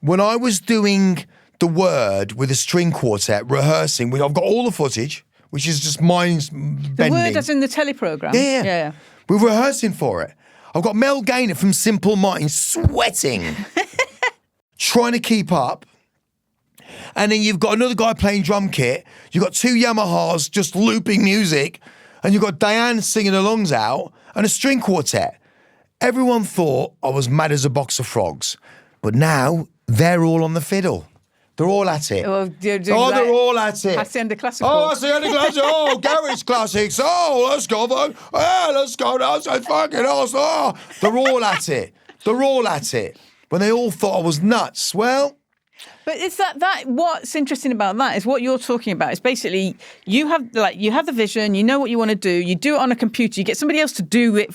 when I was doing the Word with a string quartet, rehearsing, I've got all the footage, which is just minds bending. The Word as in the teleprogram? Yeah. We're rehearsing for it. I've got Mel Gaynor from Simple Minds sweating, trying to keep up. And then you've got another guy playing drum kit. You've got two Yamahas just looping music. And you've got Diane singing her lungs out and a string quartet. Everyone thought I was mad as a box of frogs. But now they're all on the fiddle. They're all at it. They're all at it. Hacienda Classical. Oh, Hacienda Classical. Oh, Garage Classics. Oh, let's go. Let's go. That's fucking awesome. Oh, they're all at it. They're all at it. When they all thought I was nuts. Well... But it's that what's interesting about that is what you're talking about. It's basically you have the vision, you know what you want to do, you do it on a computer, you get somebody else to do it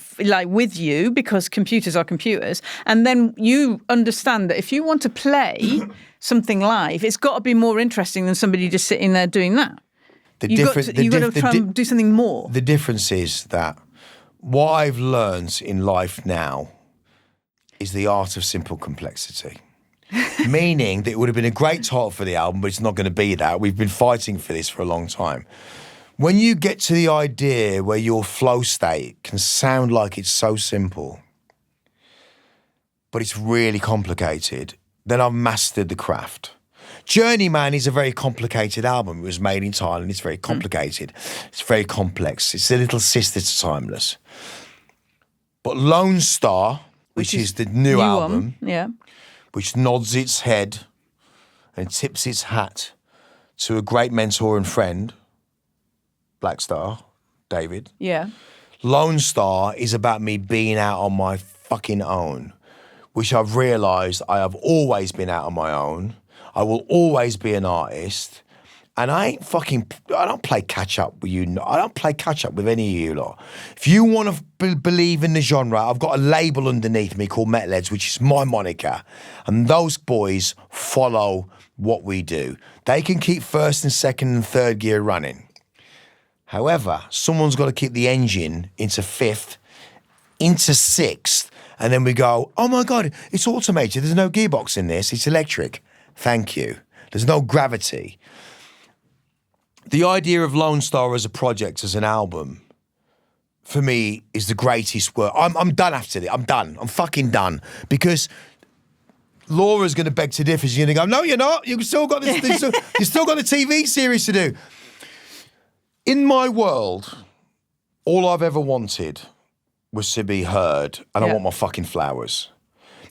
with you because computers are computers, and then you understand that if you want to play something live, it's got to be more interesting than somebody just sitting there doing that. You've got to try and do something more. The difference is that what I've learned in life now is the art of simple complexity. Meaning that it would have been a great title for the album, but it's not going to be that. We've been fighting for this for a long time. When you get to the idea where your flow state can sound like it's so simple, but it's really complicated, then I've mastered the craft. Journeyman is a very complicated album. It was made in Thailand. It's very complicated. It's very complex. It's a little sister to Timeless. But Lone Star, which is the new album... which nods its head and tips its hat to a great mentor and friend, Black Star, David. Yeah. Lone Star is about me being out on my fucking own, which I've realised I have always been out on my own. I will always be an artist. And I don't play catch up with you. I don't play catch up with any of you lot. If you want to believe in the genre, I've got a label underneath me called Metalheadz, which is my moniker. And those boys follow what we do. They can keep first and second and third gear running. However, someone's got to keep the engine into fifth, into sixth, and then we go, oh my God, it's automated. There's no gearbox in this. It's electric. Thank you. There's no gravity. The idea of Lone Star as a project, as an album, for me, is the greatest work. I'm done after this. I'm done. I'm fucking done. Because Laura's going to beg to differ. She's going to go, no, you're not. You've still got this. You've still got the TV series to do. In my world, all I've ever wanted was to be heard, and I want my fucking flowers.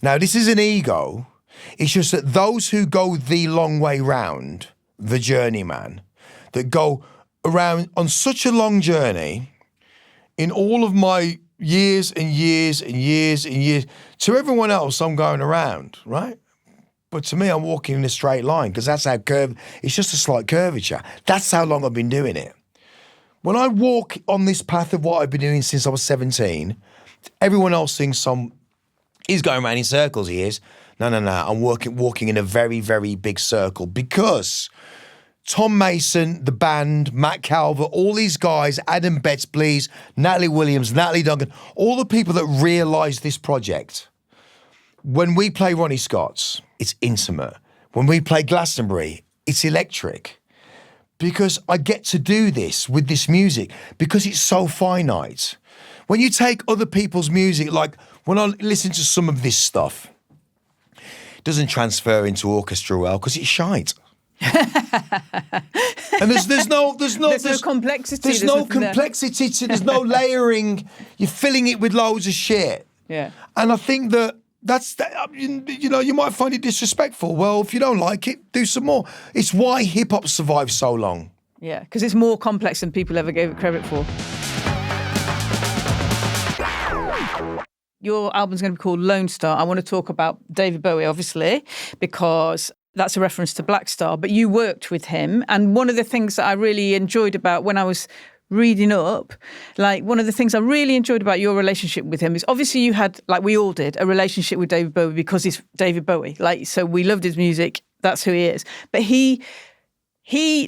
Now, this is an ego. It's just that those who go the long way round, the journeyman, that go around on such a long journey, in all of my years and years and years and years, to everyone else, I'm going around, right? But to me, I'm walking in a straight line, because that's how it's just a slight curvature. That's how long I've been doing it. When I walk on this path of what I've been doing since I was 17, everyone else thinks he's going around in circles, he is. No. I'm walking in a very, very big circle, because Tom Mason, the band, Matt Calvert, all these guys, Adam Betts, Blees, Natalie Williams, Natalie Duncan, all the people that realised this project. When we play Ronnie Scott's, it's intimate. When we play Glastonbury, it's electric. Because I get to do this with this music, because it's so finite. When you take other people's music, like when I listen to some of this stuff, it doesn't transfer into orchestra well, because it's shite. And there's no complexity. There's no complexity to, there's no layering. You're filling it with loads of shit. Yeah. And I think you might find it disrespectful. Well, if you don't like it, do some more. It's why hip hop survived so long. Yeah, because it's more complex than people ever gave it credit for. Your album's going to be called Lone Star. I want to talk about David Bowie, obviously, because that's a reference to Black Star, but you worked with him. And one of the things that I really enjoyed about when I was reading up, like one of the things I really enjoyed about your relationship with him is obviously you had, like we all did, a relationship with David Bowie because he's David Bowie. Like, so we loved his music. That's who he is. But he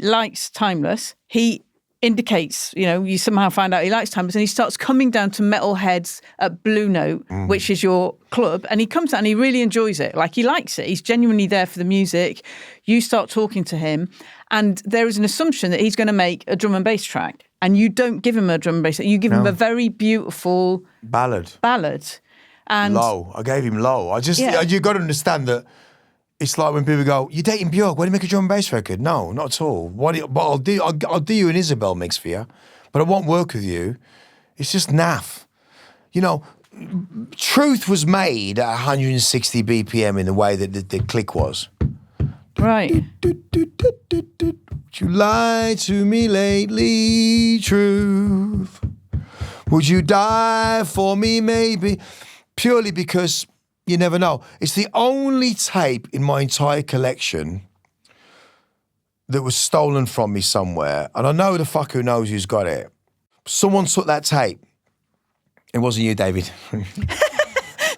likes Timeless. He indicates, you somehow find out he likes Timeless, and he starts coming down to Metalheadz at Blue Note, which is your club, and he comes out and he really enjoys it. Like, he likes it. He's genuinely there for the music. You start talking to him, and there is an assumption that he's going to make a drum and bass track, and you don't give him a drum and bass track. You give him a very beautiful ballad. And Low. I gave him Low. You got to understand that. It's like when people go, "You're dating Björk. Why do you make a drum and bass record?" No, not at all. But I'll do you an Isabel mix for you, but I won't work with you. It's just naff. Truth was made at 160 BPM in the way that the click was. Right. Would you lie to me lately, truth? Would you die for me, maybe? Purely because you never know. It's the only tape in my entire collection that was stolen from me somewhere, and I know the fuck who knows who's got it. Someone took that tape. It wasn't you, David.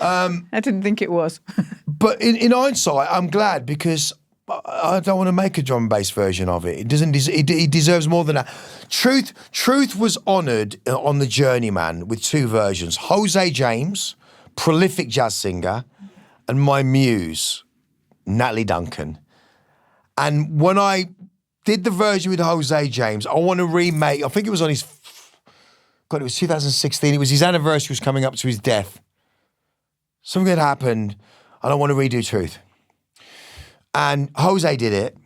I didn't think it was. But in hindsight, I'm glad, because I don't want to make a drum and bass version of it. It doesn't. It deserves more than that. Truth was honoured on the Journeyman with two versions: Jose James, prolific jazz singer, and my muse, Natalie Duncan. And when I did the version with Jose James, I want to remake. I think it was on his. God, it was 2016. It was his anniversary was coming up to his death. Something had happened, and I want to redo Truth. And Jose did it,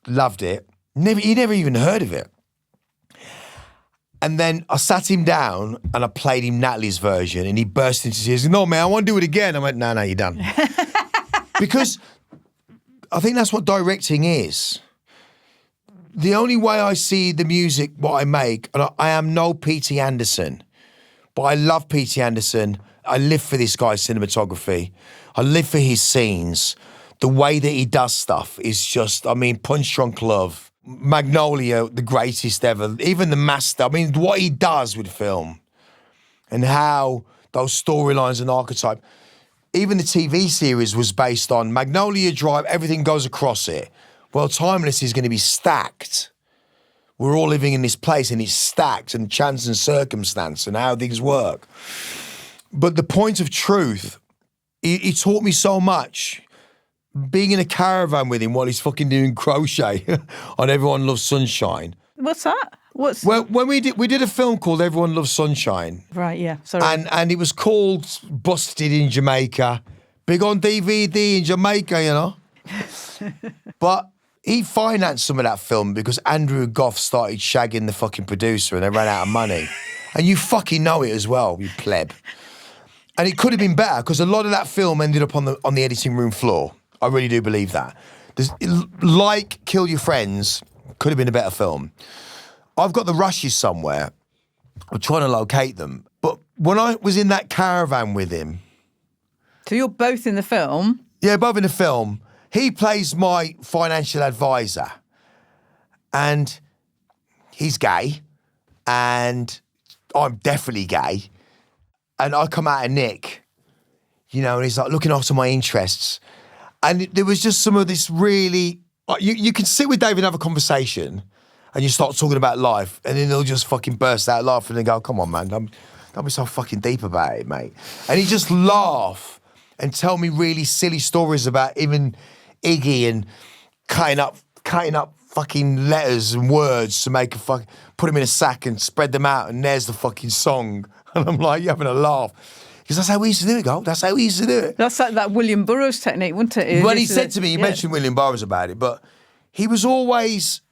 loved it. He never even heard of it. And then I sat him down and I played him Natalie's version, and he burst into tears. No, man, I want to do it again. I went, no, you're done. Because I think that's what directing is. The only way I see the music, what I make, and I am no P.T. Anderson, but I love P.T. Anderson. I live for this guy's cinematography. I live for his scenes. The way that he does stuff is just, Punch Drunk Love Magnolia, the greatest ever. Even the master. I mean, what he does with film and how those storylines and archetype. Even the TV series was based on Magnolia Drive. Everything goes across it. Well, Timeless is going to be stacked. We're all living in this place and it's stacked and chance and circumstance and how things work. But the point of truth, he taught me so much. Being in a caravan with him while he's fucking doing crochet on Everyone Loves Sunshine. What's that? Well, when we did a film called Everyone Loves Sunshine. Right, yeah, sorry. And it was called Busted in Jamaica. Big on DVD in Jamaica, you know. But he financed some of that film because Andrew Goff started shagging the fucking producer and they ran out of money. And you fucking know it as well, you pleb. And it could have been better because a lot of that film ended up on the editing room floor. I really do believe that. Like Kill Your Friends, could have been a better film. I've got the rushes somewhere. I'm trying to locate them. But when I was in that caravan with him... So you're both in the film? Yeah, both in the film. He plays my financial advisor. And he's gay. And I'm definitely gay. And I come out of Nick, you know, and he's like looking after my interests. And there was just some of this really... You can sit with David and have a conversation and you start talking about life and then he'll just fucking burst out laughing and go, come on, man, don't be so fucking deep about it, mate. And he just laugh and tell me really silly stories about even Iggy and cutting up fucking letters and words to make put them in a sack and spread them out and there's the fucking song. And I'm like, you're having a laugh. Because that's how we used to do it, Gold. That's how we used to do it. That's like that William Burroughs technique, wasn't it? Well, he said to me, he mentioned William Burroughs about it, but he was always,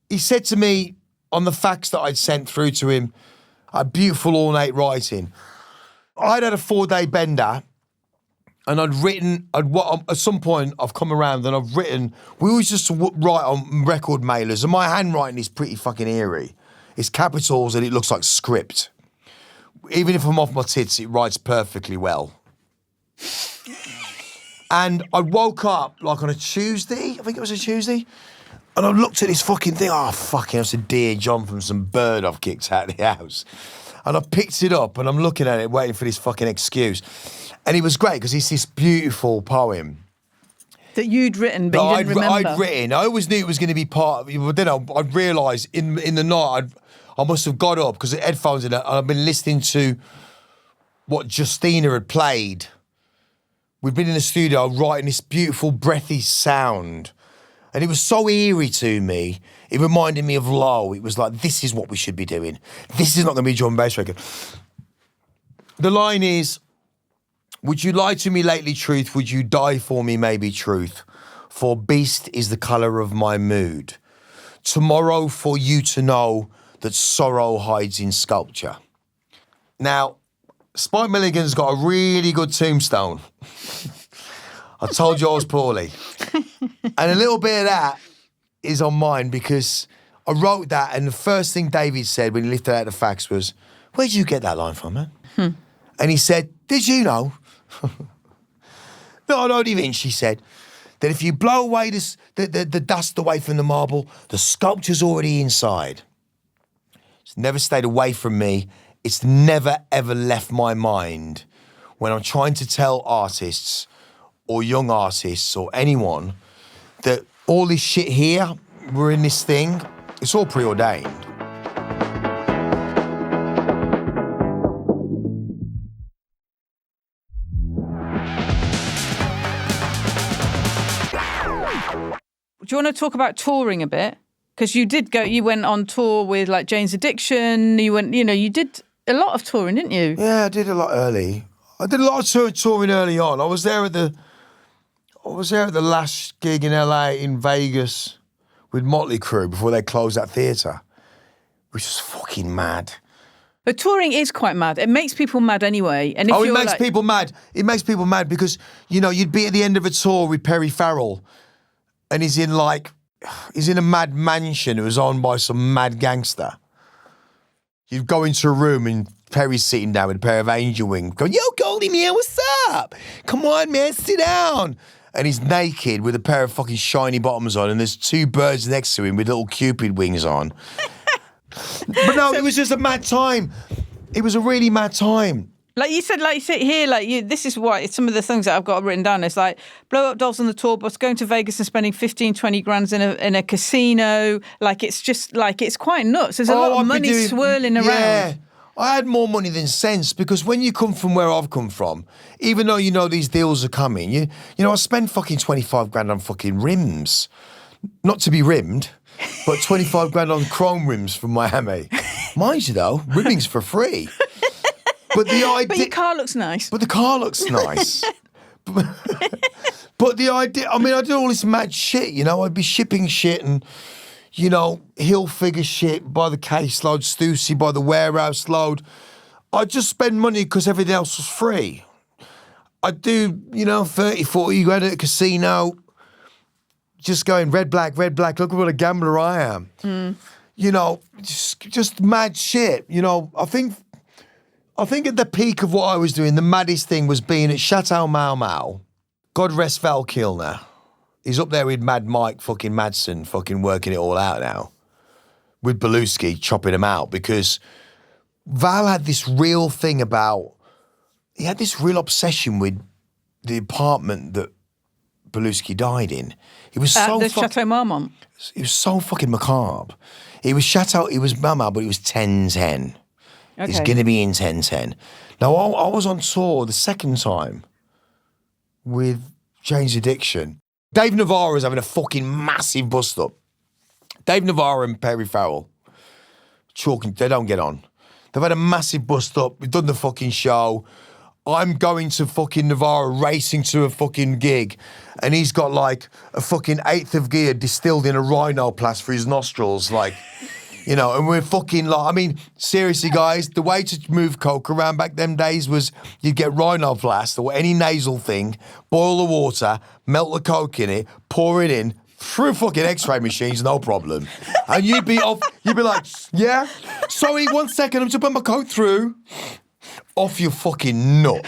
he said to me on the facts that I'd sent through to him, a beautiful ornate writing. I'd had a 4-day bender and I'd written, at some point I've come around and I've written, we always just write on record mailers and my handwriting is pretty fucking eerie. It's capitals and it looks like script. Even if I'm off my tits, it writes perfectly well. And I woke up like on a Tuesday, I think it was a Tuesday, and I looked at this fucking thing, fucking, it's a Dear John from some bird I've kicked out of the house. And I picked it up and I'm looking at it, waiting for this fucking excuse. And it was great because it's this beautiful poem. That you'd written, but you didn't remember. I'd written. I always knew it was going to be part of it, but then I'd realised in the night, I must have got up because the headphones in it, and I've been listening to what Justina had played. We'd been in the studio writing this beautiful breathy sound. And it was so eerie to me. It reminded me of Low. It was like, this is what we should be doing. This is not going to be a drum and bass record. The line is, would you lie to me lately, truth? Would you die for me, maybe truth? For beast is the colour of my mood. Tomorrow for you to know that sorrow hides in sculpture. Now, Spike Milligan's got a really good tombstone. I told you I was poorly. And a little bit of that is on mine because I wrote that and the first thing David said when he lifted out the facts was, where'd you get that line from, man? And he said, did you know? No, I don't even, she said, that if you blow away the dust away from the marble, the sculpture's already inside. It's never stayed away from me. It's never, ever left my mind when I'm trying to tell artists or young artists or anyone that all this shit here, we're in this thing, it's all preordained. Do you want to talk about touring a bit? Because you went on tour with like Jane's Addiction, you did a lot of touring, didn't you? Yeah, I did a lot early. I did a lot of touring early on. I was there at the last gig in LA in Vegas with Motley Crue before they closed that theatre, which was fucking mad. But touring is quite mad. It makes people mad anyway. And if it makes people mad. It makes people mad because, you'd be at the end of a tour with Perry Farrell and he's in a mad mansion that was owned by some mad gangster. You'd go into a room and Perry's sitting down with a pair of angel wings going, yo, Goldie, man, what's up? Come on, man, sit down. and he's naked with a pair of fucking shiny bottoms on, and there's two birds next to him with little Cupid wings on. But no, it was just a mad time. It was a really mad time. Like you said here, this is what some of the things that I've got written down. It's like blow up dolls on the tour bus, going to Vegas and spending 15, 20 grand in a casino. Like it's just like it's quite nuts. There's a lot of money swirling around. Yeah, I had more money than sense because when you come from where I've come from, even though you know these deals are coming, you know I spend fucking 25 grand on fucking rims, not to be rimmed, but 25 grand on chrome rims from Miami. Mind you though, rimming's for free. But the idea, but your car looks nice. But the car looks nice. But the idea, I mean, I did all this mad shit, you know. I'd be shipping shit and, you know, hill figure shit by the caseload, Stussy by the warehouse load. I'd just spend money because everything else was free. I'd do, 30, 40 grand at a casino, just going red, black, look at what a gambler I am. You know, just mad shit. You know, I think at the peak of what I was doing, the maddest thing was being at Chateau Mau Mau. God rest Val Kilner. He's up there with Mad Mike fucking Madsen fucking working it all out now. With Belushi chopping him out because Val had this real thing he had this real obsession with the apartment that Belushi died in. It was so the Chateau Marmont. It was so fucking macabre. It was Mau Mau, but it was 10-10. Okay. It's going to be in 10-10. Now, I was on tour the second time with Jane's Addiction. Dave Navarro's having a fucking massive bust-up. Dave Navarro and Perry Farrell, they don't get on. They've had a massive bust-up. We've done the fucking show. I'm going to fucking Navarro, racing to a fucking gig, and he's got like a fucking eighth of gear distilled in a rhinoplast for his nostrils, like... and we're fucking like, I mean, seriously, guys, the way to move coke around back them days was you'd get rhinoplast or any nasal thing, boil the water, melt the coke in it, pour it in, through fucking x-ray machines, no problem. And you'd be like, yeah? Sorry, 1 second, I'm just putting my coke through. Off your fucking nut.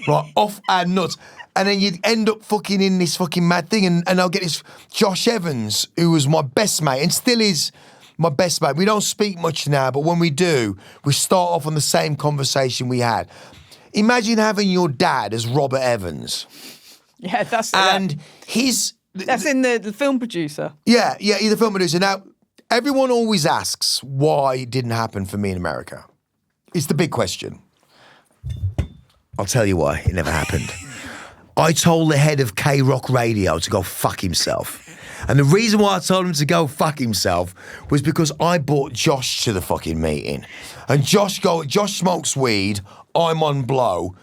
Right, off our nuts. And then you'd end up fucking in this fucking mad thing, and I'll get this Josh Evans, who was my best mate, and still is my best mate. We don't speak much now, but when we do, we start off on the same conversation we had. Imagine having your dad as Robert Evans. Yeah, that's in the film producer. Yeah, he's the film producer. Now, everyone always asks why it didn't happen for me in America. It's the big question. I'll tell you why it never happened. I told the head of K-Rock Radio to go fuck himself. And the reason why I told him to go fuck himself was because I brought Josh to the fucking meeting. And Josh smokes weed, I'm on blow.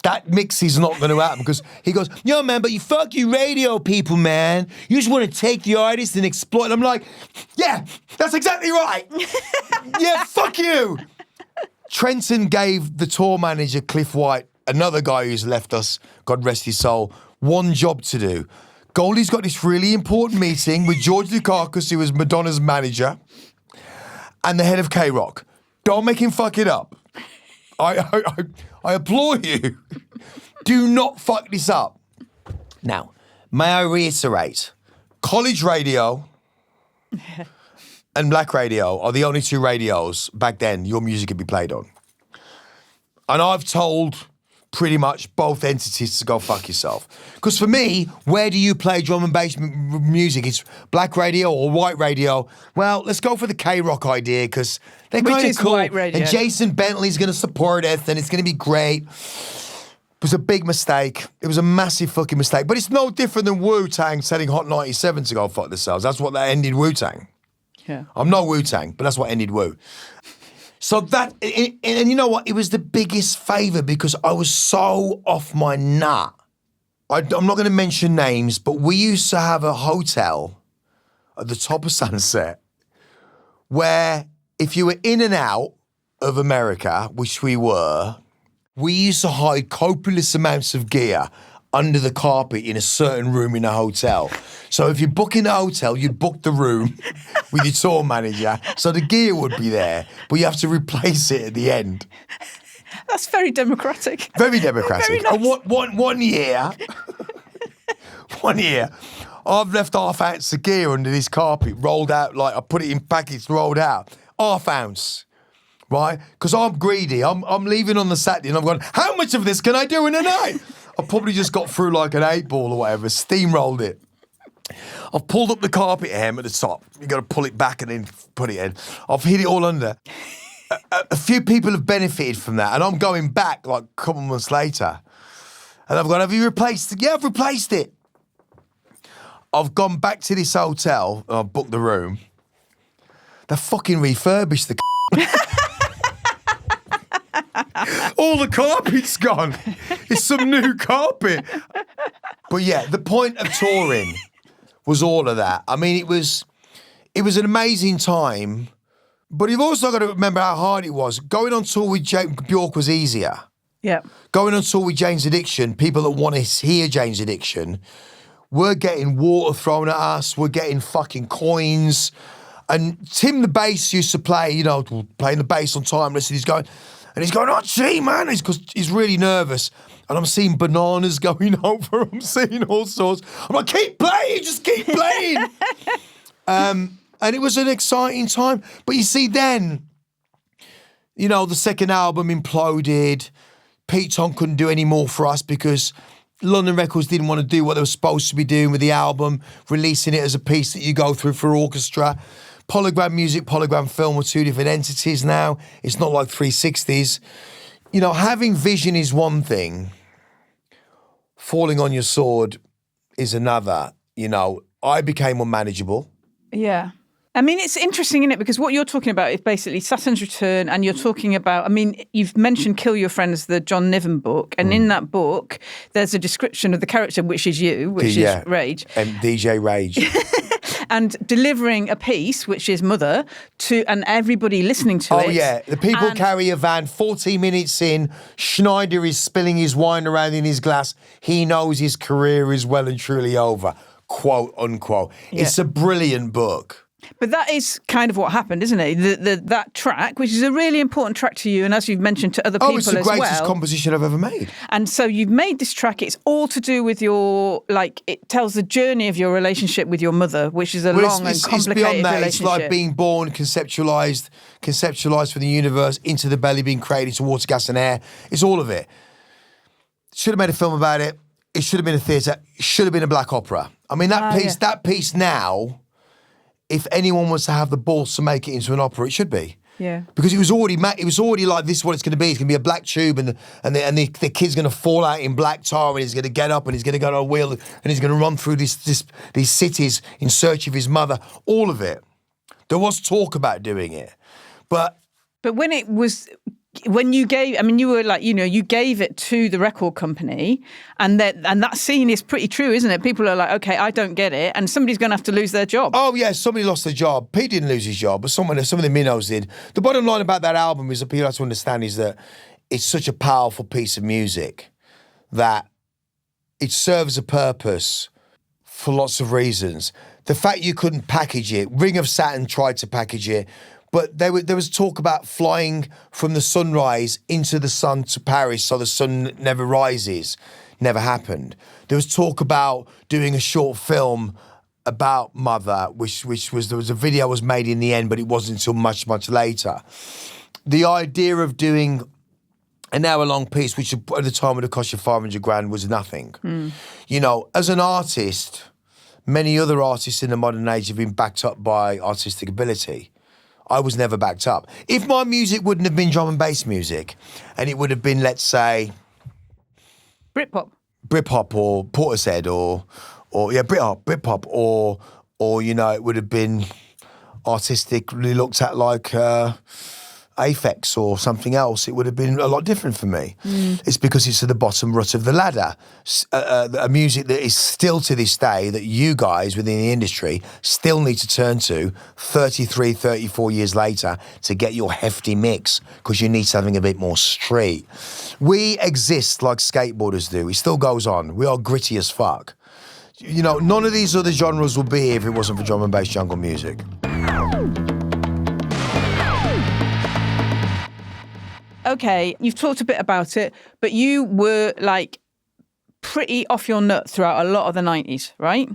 That mix is not going to happen because he goes, yo, man, but you fuck you radio people, man. You just want to take the artist and exploit them. I'm like, yeah, that's exactly right. Yeah, fuck you. Trenton gave the tour manager, Cliff White, another guy who's left us, God rest his soul, one job to do. Goldie's got this really important meeting with George Dukakis, who was Madonna's manager, and the head of K-Rock. Don't make him fuck it up. I implore you. Do not fuck this up. Now, may I reiterate, college radio and black radio are the only two radios back then your music could be played on. And I've told pretty much both entities to go fuck yourself. Because for me, where do you play drum and bass music? It's black radio or white radio. Well, let's go for the K-Rock idea because they're kind of cool. White radio. And Jason Bentley's going to support us and it's going to be great. It was a big mistake. It was a massive fucking mistake. But it's no different than Wu-Tang telling Hot 97 to go fuck themselves. That's what that ended Wu-Tang. Yeah. I'm no Wu-Tang, but that's what ended Wu. So that, and you know what? It was the biggest favour because I was so off my nut. I'm not going to mention names, but we used to have a hotel at the top of Sunset where if you were in and out of America, which we were, we used to hide copious amounts of gear under the carpet in a certain room in a hotel. So if you book in a hotel, you'd book the room with your tour manager, so the gear would be there, but you have to replace it at the end. That's very democratic. Very democratic. Very nice. And one year, one here. I've left half ounce of gear under this carpet, rolled out, like I put it in packets, rolled out. Half ounce, right? Because I'm greedy. I'm leaving on the Saturday and I'm going, how much of this can I do in a night? I probably just got through like an 8-ball or whatever, steamrolled it. I've pulled up the carpet hem at the top. You got to pull it back and then put it in. I've hid it all under. A few people have benefited from that, and I'm going back like a couple months later. And I've gone, have you replaced it? Yeah, I've replaced it. I've gone back to this hotel and I've booked the room. They fucking refurbished the all the carpet's gone. It's some new carpet. But yeah, the point of touring was all of that. I mean, it was an amazing time, but you've also got to remember how hard it was. Going on tour with Bjork was easier. Yeah. Going on tour with Jane's Addiction, people that want to hear Jane's Addiction, we're getting water thrown at us, we're getting fucking coins. And Tim the bass used to play, you know, playing the bass on Timeless, and he's going, oh, gee, man, because he's really nervous. And I'm seeing bananas going over, I'm seeing all sorts. I'm like, keep playing, just keep playing. And it was an exciting time. But you see then, you know, the second album imploded. Pete Tong couldn't do any more for us because London Records didn't want to do what they were supposed to be doing with the album, releasing it as a piece that you go through for orchestra. Polygram Music, Polygram Film are two different entities now. It's not like 360s. You know, having vision is one thing. Falling on your sword is another. You know, I became unmanageable. Yeah. I mean, it's interesting, isn't it? Because what you're talking about is basically Saturn's Return, and you're talking about, I mean, you've mentioned Kill Your Friends, the John Niven book, and in that book, there's a description of the character, which is you, which is Rage. And DJ Rage. And delivering a piece, which is Mother, and everybody listening to it. Oh, yeah. The people carry a van, 14 minutes in, Schneider is spilling his wine around in his glass. He knows his career is well and truly over, quote, unquote. Yeah. It's a brilliant book. But that is kind of what happened, isn't it? That track, which is a really important track to you, and as you've mentioned to other people as well. Oh, it's the greatest composition I've ever made. And so you've made this track. It's all to do with your, like, it tells the journey of your relationship with your mother, which is a long and complicated it's beyond that. relationship. It's like being born, conceptualised from the universe, into the belly, being created to water, gas and air. It's all of it. Should have made a film about it. It should have been a theatre. It should have been a black opera. I mean, that piece now, if anyone was to have the balls to make it into an opera, it should be. Yeah. Because it was already like, this is what it's going to be. It's going to be a black tube, and the kid's going to fall out in black tar, and he's going to get up, and he's going to go on a wheel, and he's going to run through these cities in search of his mother. All of it. There was talk about doing it, but when you gave, I mean, you were like, you know, you gave it to the record company, and that scene is pretty true, isn't it? People are like, okay, I don't get it, and somebody's going to have to lose their job. Oh, yeah, somebody lost their job. Pete didn't lose his job, but some of the minnows did. The bottom line about that album is that people have to understand is that it's such a powerful piece of music that it serves a purpose for lots of reasons. The fact you couldn't package it, Ring of Saturn tried to package it, but there was talk about flying from the sunrise into the sun to Paris so the sun never rises. Never happened. There was talk about doing a short film about Mother, which there was a video was made in the end, but it wasn't until much, much later. The idea of doing an hour-long piece, which at the time would have cost you 500 grand, was nothing. You know, as an artist, many other artists in the modern age have been backed up by artistic ability. I was never backed up. If my music wouldn't have been drum and bass music, and it would have been, let's say, Britpop or Portishead or Britpop, or you know, it would have been artistically looked at like Aphex or something else. It would have been a lot different for me. It's because it's at the bottom rut of the ladder. A music that is still to this day, that you guys within the industry still need to turn to 33, 34 years later to get your hefty mix, because you need something a bit more street. We exist like skateboarders do. It still goes on. We are gritty as fuck. You know, none of these other genres would be here if it wasn't for drum and bass jungle music. Okay, you've talked a bit about it, but you were like pretty off your nut throughout a lot of the 90s, right?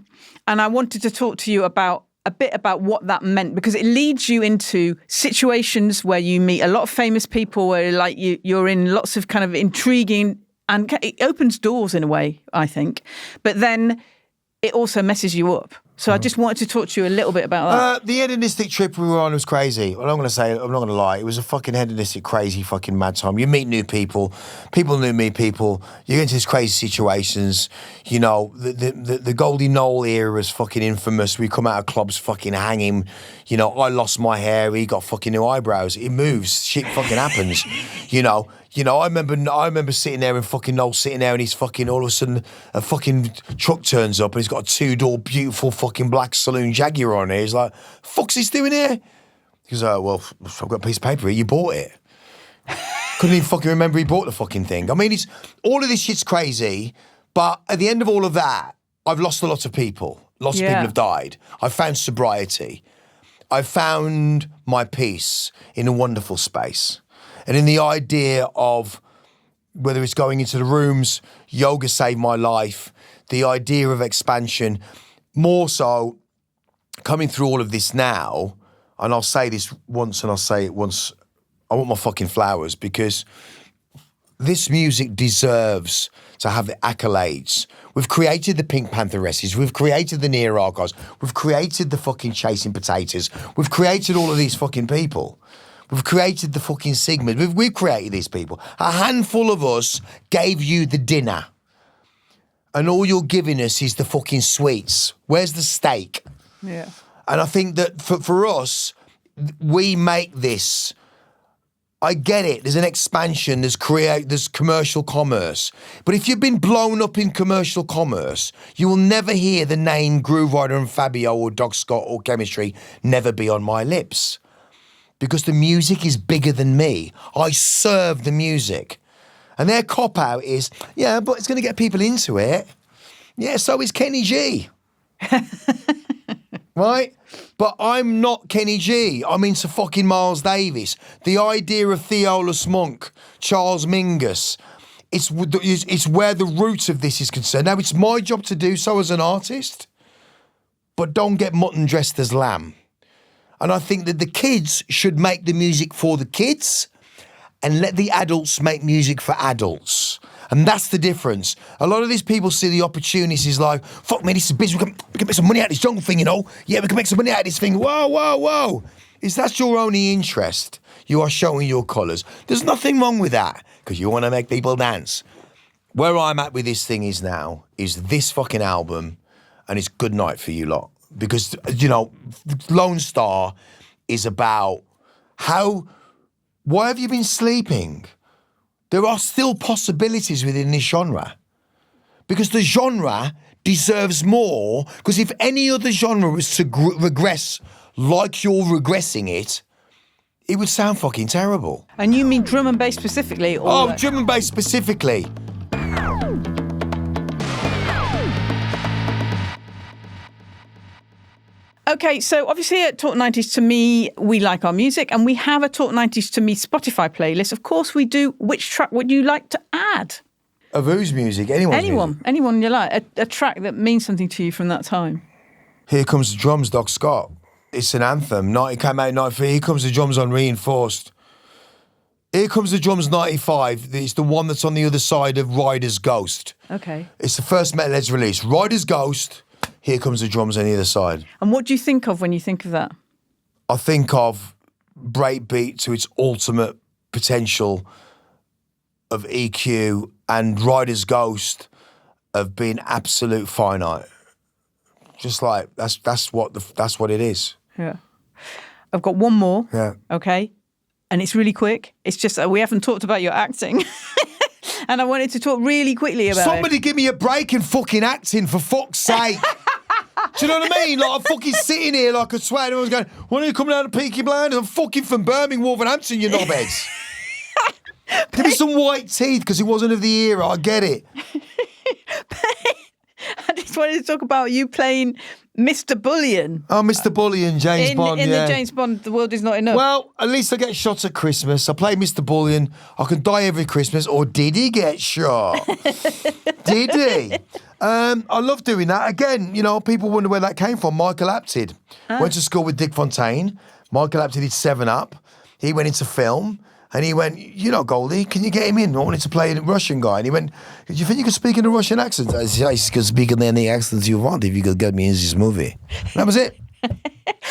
And I wanted to talk to you about a bit about what that meant, because it leads you into situations where you meet a lot of famous people, where like you're in lots of kind of intriguing, and it opens doors in a way, I think. But then it also messes you up. So I just wanted to talk to you a little bit about that. The hedonistic trip we were on was crazy. Well, I'm not going to lie. It was a fucking hedonistic, crazy, fucking mad time. You meet new people. People knew me, people. You get into these crazy situations. You know, the Goldie Knoll era was fucking infamous. We come out of clubs fucking hanging. You know, I lost my hair. He got fucking new eyebrows. It moves. Shit fucking happens. You know, I remember sitting there and fucking Noel sitting there, and he's fucking all of a sudden a fucking truck turns up and he's got a 2-door beautiful fucking black saloon Jaguar on it. He's like, "Fuck's he's doing here?" He goes, "Oh, well, I've got a piece of paper here. You bought it." Couldn't even fucking remember he bought the fucking thing. I mean, it's all of this shit's crazy, but at the end of all of that, I've lost a lot of people. Lots of people have died. I found sobriety. I found my peace in a wonderful space. And in the idea of whether it's going into the rooms, yoga saved my life, the idea of expansion, more so coming through all of this now, and I'll say this once and I'll say it once, I want my fucking flowers, because this music deserves to have the accolades. We've created the Pink Pantheresses, we've created the Near Archives, we've created the fucking Chasing Potatoes, we've created all of these fucking people. We've created the fucking Sigmas. We've created these people. A handful of us gave you the dinner. And all you're giving us is the fucking sweets. Where's the steak? Yeah. And I think that for us, we make this. I get it. There's an expansion. There's commercial commerce. But if you've been blown up in commercial commerce, you will never hear the name Groove Rider and Fabio or Doc Scott or Chemistry never be on my lips. Because the music is bigger than me. I serve the music. And their cop-out is, yeah, but it's going to get people into it. Yeah, so is Kenny G. Right? But I'm not Kenny G. I'm into fucking Miles Davis. The idea of Theolus Monk, Charles Mingus, it's where the root of this is concerned. Now, it's my job to do so as an artist, but don't get mutton dressed as lamb. And I think that the kids should make the music for the kids and let the adults make music for adults. And that's the difference. A lot of these people see the opportunities like, fuck me, this is business. We can make some money out of this jungle thing, you know? Yeah, we can make some money out of this thing. Whoa, whoa, whoa. Is that your only interest? You are showing your colours. There's nothing wrong with that, because you want to make people dance. Where I'm at with this thing is now, is this fucking album, and it's good night for you lot. Because, you know, Lone Star is about why have you been sleeping? There are still possibilities within this genre. Because the genre deserves more. Because if any other genre was to regress like you're regressing it, it would sound fucking terrible. And you mean drum and bass specifically? Or drum and bass specifically. Okay, so obviously at Talk 90s To Me, we like our music, and we have a Talk 90s To Me Spotify playlist. Of course we do. Which track would you like to add? Of whose music? Anyone's music? Anyone you like. A track that means something to you from that time. Here Comes the Drums, Doc Scott. It's an anthem. It came out in 93. Here Comes the Drums on Reinforced. Here Comes the Drums 95. It's the one that's on the other side of Rider's Ghost. Okay. It's the first Metalheadz release. Rider's Ghost. Here Comes the Drums on the other side. And what do you think of when you think of that? I think of breakbeat to its ultimate potential of EQ, and Rider's Ghost of being absolute finite. Just like that's what it is. Yeah. I've got one more. Yeah. Okay. And it's really quick. It's just that we haven't talked about your acting. And I wanted to talk really quickly about Somebody give me a break in fucking acting, for fuck's sake. Do you know what I mean? Like, I'm fucking sitting here like a swag. Everyone's going, when are you coming out of Peaky Blinders? I'm fucking from Birmingham, Wolverhampton, you knobheads. Give me some white teeth, because it wasn't of the era. I get it. I just wanted to talk about you playing Mr. Bullion. Oh, Mr. Bullion, James Bond, In yeah. the James Bond, The World Is Not Enough. Well, at least I get shot at Christmas. I play Mr. Bullion. I can die every Christmas. Or did he get shot? Did he? I love doing that. Again, you know, people wonder where that came from. Michael Apted. Went to school with Dick Fontaine. Michael Apted did 7 Up. He went into film. And he went, you know, Goldie, can you get him in? I wanted to play a Russian guy. And he went, do you think you can speak in a Russian accent? I said, I can speak in any accents you want if you could get me in this movie. And that was it.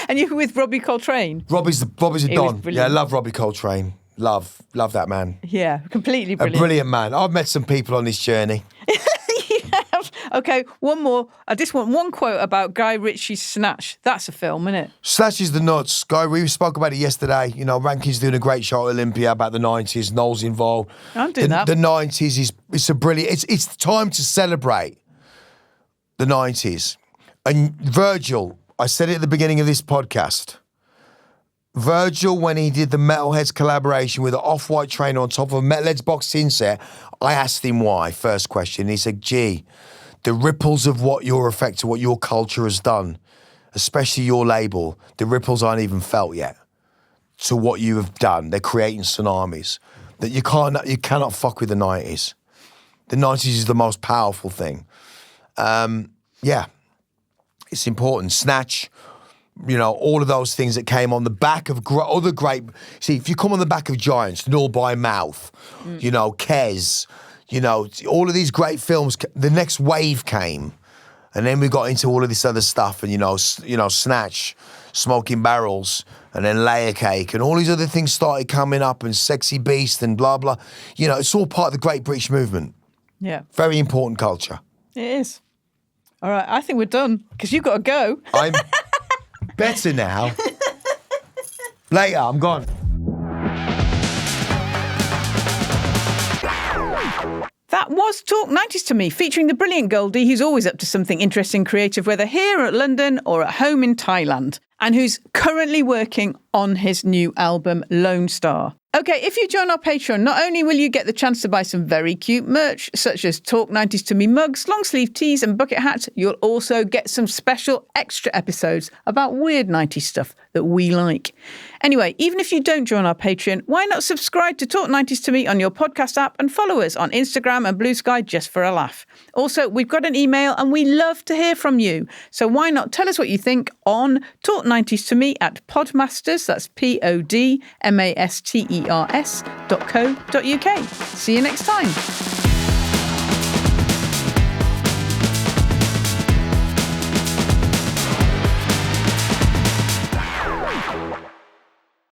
And you were with Robbie Coltrane. Robbie's a was don. brilliant. Yeah, I love Robbie Coltrane. Love that man. Yeah, completely A brilliant. brilliant man. I've met some people on this journey. Okay, one more. I just want one quote about Guy Ritchie's Snatch. That's a film, isn't it? Snatch is the nuts. Guy, we spoke about it yesterday. You know, Rankin's doing a great show at Olympia about the 90s. Noel's involved. I'm doing that. The 90s it's a brilliant... It's time to celebrate the 90s. And Virgil, I said it at the beginning of this podcast, Virgil, when he did the Metalheadz collaboration with an off-white trainer on top of a Metalheadz box in set, I asked him why, first question. He said, gee, the ripples of what your effect, what your culture has done, especially your label, the ripples aren't even felt yet to what you have done. They're creating tsunamis that you cannot fuck with the 90s. The 90s is the most powerful thing. Yeah, it's important. Snatch, you know, all of those things that came on the back of other great... See, if you come on the back of giants, Null by Mouth, you know, Kes, you know, all of these great films, the next wave came. And then we got into all of this other stuff and, you know, Snatch, Smoking Barrels, and then Layer Cake, and all these other things started coming up, and Sexy Beast and blah, blah. You know, it's all part of the Great British Movement. Yeah. Very important culture. It is. All right, I think we're done, because you've got to go. I'm better now. Later, I'm gone. That was Talk 90s to Me, featuring the brilliant Goldie, who's always up to something interesting, creative, whether here at London or at home in Thailand, and who's currently working on his new album, Lone Star. Okay, if you join our Patreon, not only will you get the chance to buy some very cute merch, such as Talk 90s to Me mugs, long sleeve tees and bucket hats, you'll also get some special extra episodes about weird 90s stuff that we like. Anyway, even if you don't join our Patreon, why not subscribe to Talk 90s to Me on your podcast app and follow us on Instagram and Blue Sky just for a laugh. Also, we've got an email and we love to hear from you. So why not tell us what you think on Talk 90s to Me at Podmasters, that's PODMASTERS.co.uk. See you next time.